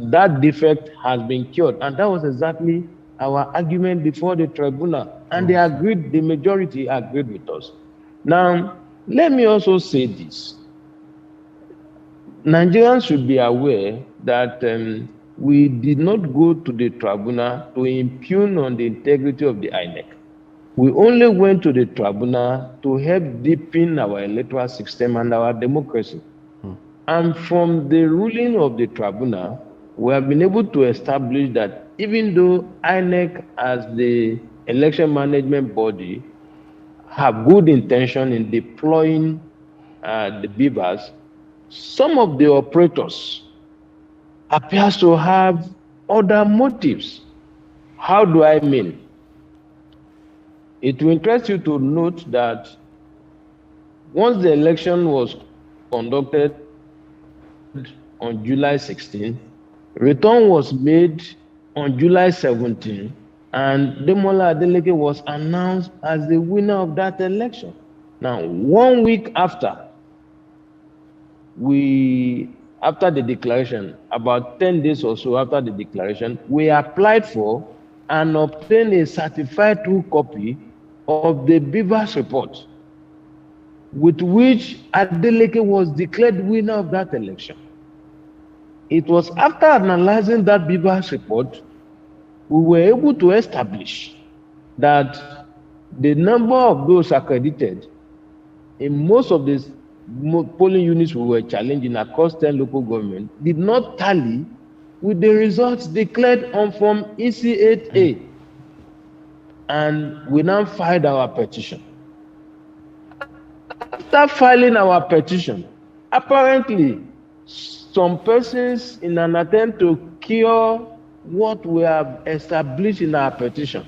defect has been cured. And that was exactly our argument before the tribunal. And they agreed, the majority agreed with us. Now, let me also say this. Nigerians should be aware that we did not go to the tribunal to impugn on the integrity of the INEC. We only went to the tribunal to help deepen our electoral system and our democracy. And from the ruling of the tribunal, we have been able to establish that even though INEC as the election management body have good intention in deploying the beavers, some of the operators appears to have other motives. How do I mean? It will interest you to note that once the election was conducted on July 16, return was made on July 17, and Demola Adeleke was announced as the winner of that election. Now, 1 week after the declaration, about 10 days or so after the declaration, we applied for and obtained a certified true copy of the Beavers report, with which Adeleke was declared winner of that election. It was after analyzing that Beavers report, we were able to establish that the number of those accredited in most of these polling units we were challenging across 10 local governments did not tally with the results declared on Form EC8A. And we now filed our petition. After filing our petition, apparently some persons, in an attempt to cure what we have established in our petition,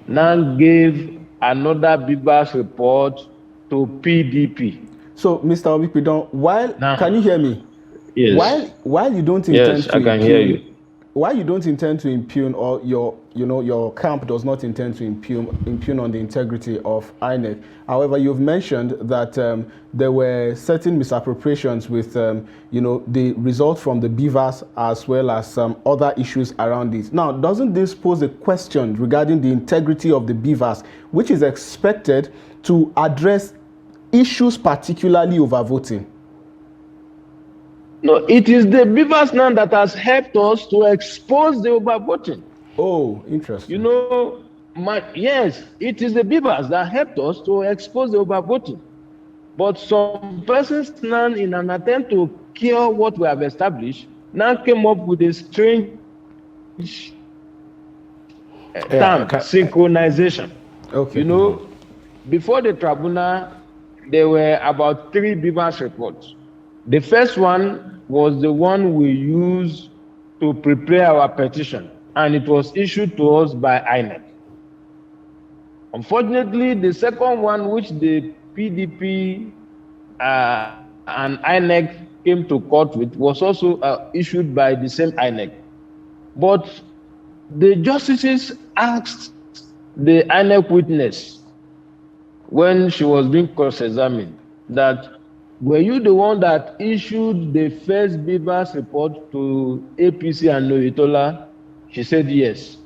now gave another Beavers report to PDP. So, Mr. Obipidon, can you hear me? Yes. While you don't intend yes, I can hear you. Why you don't intend to impugn, or your camp does not intend to impugn on the integrity of INEC. However, you've mentioned that there were certain misappropriations with the result from the Beavers, as well as some other issues around this. Now, doesn't this pose a question regarding the integrity of the Beavers, which is expected to address issues particularly over voting? No, it is the Beavers now that has helped us to expose the overvoting. Oh, interesting. Yes, it is the Beavers that helped us to expose the overvoting. But some persons now, in an attempt to cure what we have established, now came up with a strange term, synchronization. Okay. Before the tribunal, there were about 3 Beavers reports. The first one was the one we used to prepare our petition, and it was issued to us by INEC. Unfortunately, the second one, which the PDP and INEC came to court with, was also issued by the same INEC. But the justices asked the INEC witness, when she was being cross-examined, that were you the one that issued the first Beavers report to APC and Noyitola? She said yes.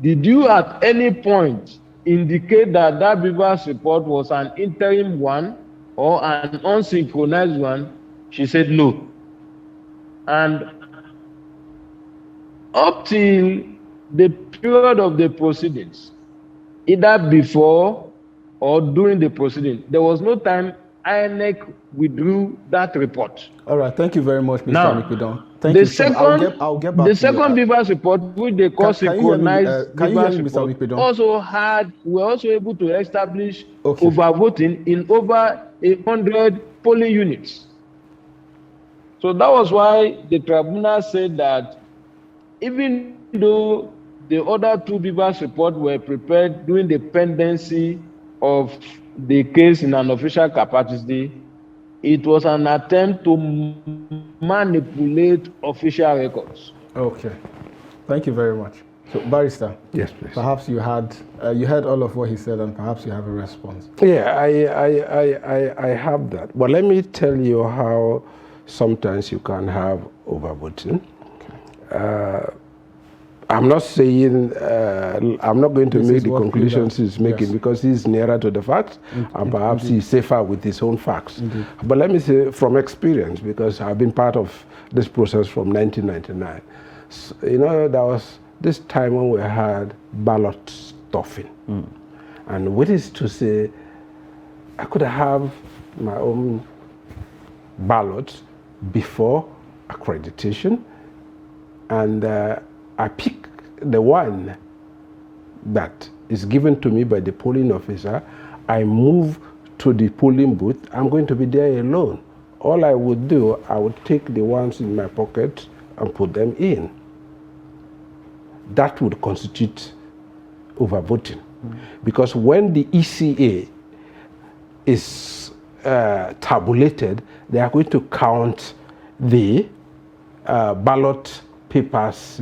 Did you at any point indicate that Beavers report was an interim one or an unsynchronized one? She said no. And up till the period of the proceedings, either before or during the proceeding, there was no time INEC withdrew that report. All right, thank you very much, Mr. Mikidon. Thank you. I'll get back to the second Beavers report, which they call synchronized Beavers report, we were also able to establish overvoting in over 100 polling units. So that was why the tribunal said that even though the other 2 Beavers reports were prepared during the pendency of the case in an official capacity, it was an attempt to manipulate official records. Okay. Thank you very much. So, Barrister. Yes, please. Perhaps you heard all of what he said, and perhaps you have a response. Yeah, I have that. But let me tell you how sometimes you can have overvoting. I'm not saying, I'm not going to make the conclusions he's making because he's nearer to the facts and perhaps he's safer with his own facts. But let me say from experience, because I've been part of this process from 1999. So, you know, there was this time when we had ballot stuffing. And which is to say, I could have my own ballot before accreditation, and I pick the one that is given to me by the polling officer. I move to the polling booth. I'm going to be there alone. All I would do, I would take the ones in my pocket and put them in. That would constitute overvoting. Because when the ECA is tabulated, they are going to count the ballot papers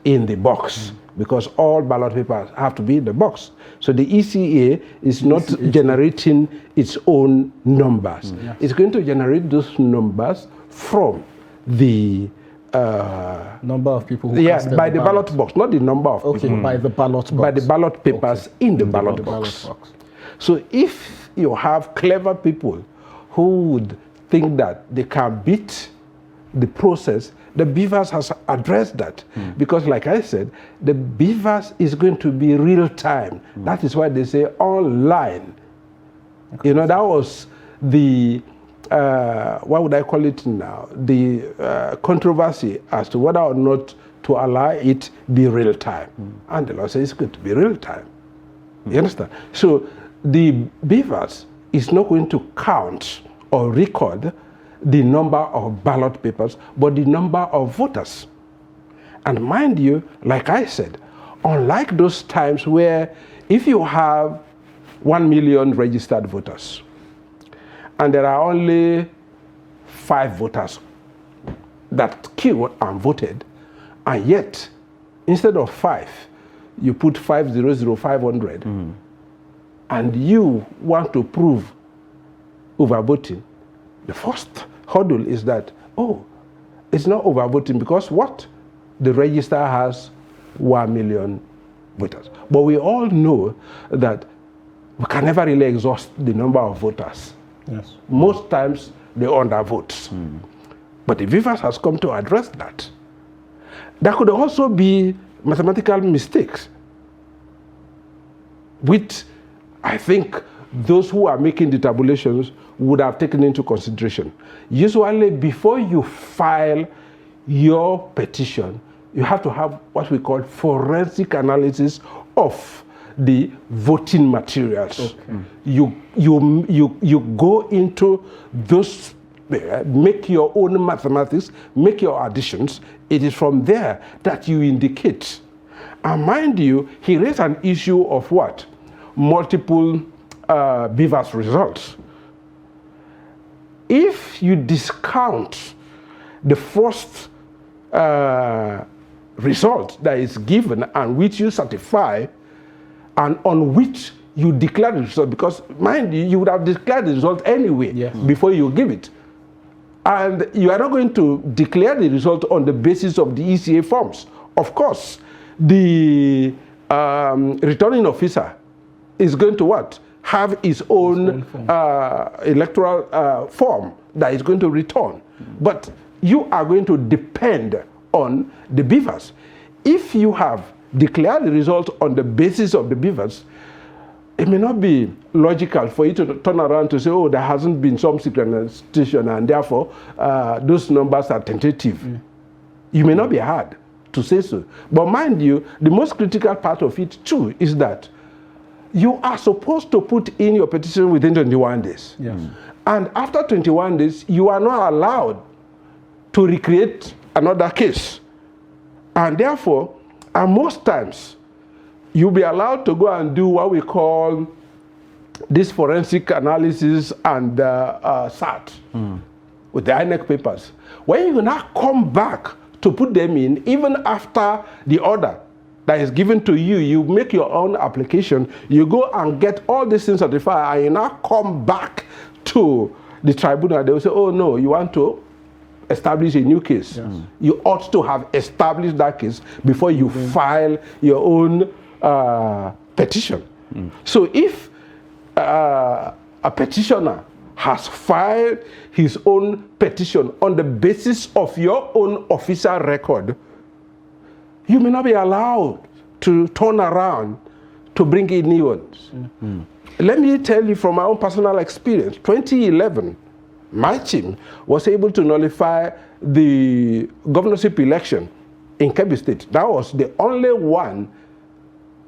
in the box, because all ballot papers have to be in the box. So the ECA is not generating its own numbers. It's going to generate those numbers from the number of people who cast by the ballot box, not the number of people. By the ballot box. By the ballot papers in the ballot box. So if you have clever people who would think that they can beat the process, the Beavers has addressed that. Because like I said, the Beavers is going to be real time. That is why they say online. You know, that was the what would I call it now? The controversy as to whether or not to allow it be real time. And the law says it's going to be real time. You understand? So the Beavers is not going to count or record the number of ballot papers, but the number of voters. And mind you, like I said, unlike those times where if you have 1 million registered voters, and there are only 5 voters that queued and voted, and yet, instead of 5, you put 500, and you want to prove overvoting, the first hurdle is that, oh, it's not overvoting because what? The register has 1 million voters. But we all know that we can never really exhaust the number of voters. Yes. Most times they undervote. But the Beavers has come to address that. There could also be mathematical mistakes, which I think those who are making the tabulations would have taken into consideration. Usually before you file your petition, you have to have what we call forensic analysis of the voting materials. You go into those, make your own mathematics, make your additions. It is from there that you indicate. And mind you, he raised an issue of what? Multiple Beavers results. If you discount the first result that is given and which you certify, and on which you declare the result, because mind you, you would have declared the result anyway before you give it. And you are not going to declare the result on the basis of the ECA forms. Of course, the returning officer is going to what? Have his own electoral form that is going to return. But you are going to depend on the Beavers. If you have declared the result on the basis of the Beavers, it may not be logical for you to turn around to say, oh, there hasn't been some synchronization and therefore those numbers are tentative. You may not be hard to say so. But mind you, the most critical part of it too is that you are supposed to put in your petition within 21 days. And after 21 days, you are not allowed to recreate another case. And therefore, and most times, you'll be allowed to go and do what we call this forensic analysis and SAT with the INEC papers. When you now come back to put them in, even after the order that is given to you, you make your own application, you go and get all these things certified, and you now come back to the tribunal. They will say, oh no, you want to establish a new case. Yes. You ought to have established that case before you file your own petition. So if a petitioner has filed his own petition on the basis of your own official record, you may not be allowed to turn around to bring in new ones. Let me tell you from my own personal experience. 2011, my team was able to nullify the governorship election in Kebbi State. That was the only one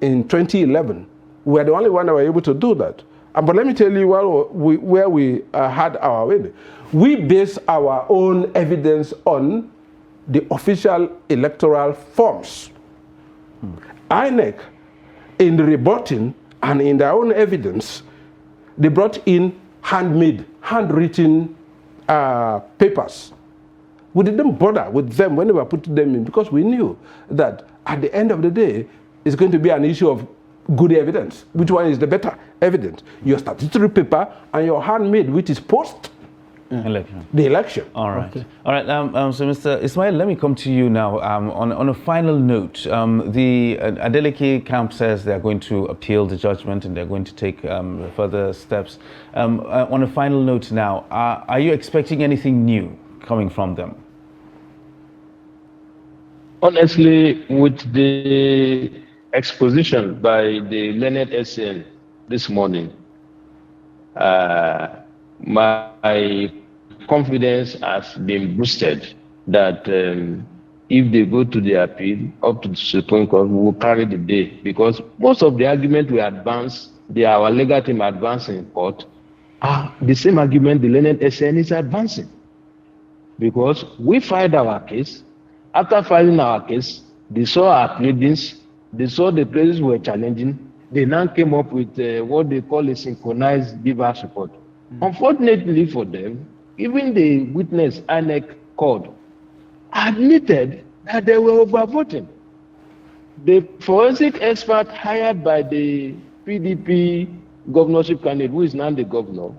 in 2011. We were the only one that were able to do that. But let me tell you where we had our win. We based our own evidence on the official electoral forms. INEC, in rebutting and in their own evidence, they brought in handmade, handwritten papers. We didn't bother with them when we were putting them in because we knew that at the end of the day, it's going to be an issue of good evidence. Which one is the better evidence? Your statutory paper and your handmade, which is post the election. All right. Okay. All right. So, Mr. Ismail, let me come to you now. On a final note, the Adeleke camp says they're going to appeal the judgment and they're going to take further steps. On a final note now, are you expecting anything new coming from them? Honestly, with the exposition by the learned SN this morning, my confidence has been boosted that if they go to the appeal up to the Supreme Court, we will carry the day, because most of the argument we advance, our legal team advancing in court, are the same argument the learned SN is advancing. Because we filed our case. After filing our case, they saw our pleadings, they saw the places we were challenging, they now came up with what they call a synchronized givers report. Unfortunately for them, even the witness INEC called admitted that they were overvoting. The forensic expert hired by the PDP governorship candidate, who is now the governor,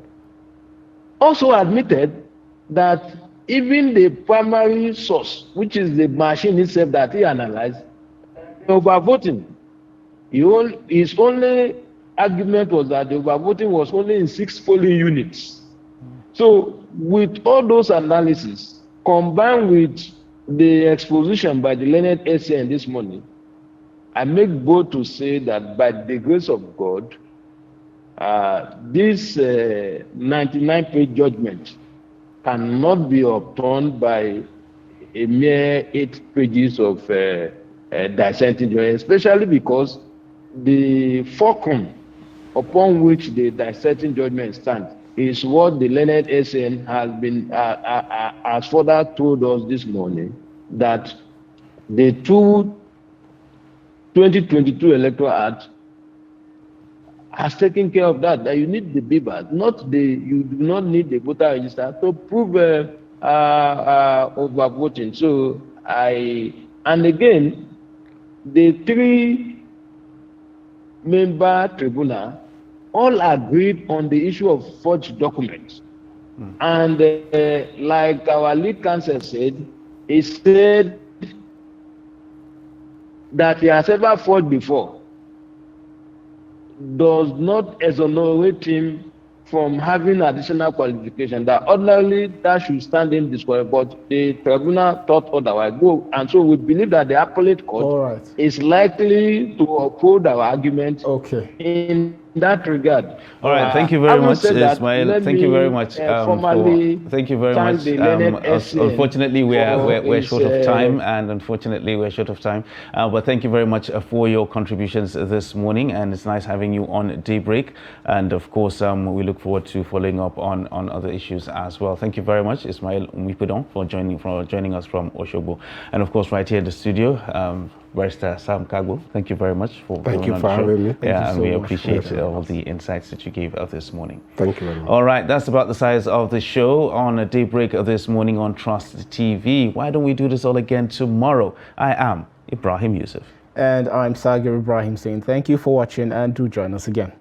also admitted that even the primary source, which is the machine itself that he analyzed, overvoting. His only argument was that the overvoting was only in 6 polling units. So with all those analyses, combined with the exposition by the learned SN this morning, I make bold to say that by the grace of God, this 99-page judgment cannot be overturned by a mere 8 pages of dissenting judgment, especially because the fulcrum upon which the dissenting judgment stands is what the learned SN has been has further told us this morning, that the 2022 Electoral Act has taken care of that. That you need the BIBA, you do not need the voter register to prove overvoting. So and again, the 3-member tribunal all agreed on the issue of forged documents. And like our lead counsel said, he said that he has ever forged before does not exonerate him from having additional qualification, that ordinarily that should stand him disqualified, but the tribunal thought otherwise. And so we believe that the appellate court is likely to uphold our argument in that regard. All right, thank you very much, Ismail. Thank you very much. Thank you very much. Unfortunately, we're short of time, but thank you very much for your contributions this morning, and it's nice having you on Daybreak. And of course, we look forward to following up on other issues as well. Thank you very much, Ismail Umipidon, for joining us from Oshobo, and of course, right here in the studio. Barrister Sam Kagbo, thank you very much for Thank coming you on for the show. having me. Yeah, and we appreciate Thank you. all the insights that you gave us this morning. Thank you very much. All right, that's about the size of the show on Daybreak this morning on Trust TV. Why don't we do this all again tomorrow? I am Ibrahim Yusuf. And I'm Sagir Ibrahim saying thank you for watching and do join us again.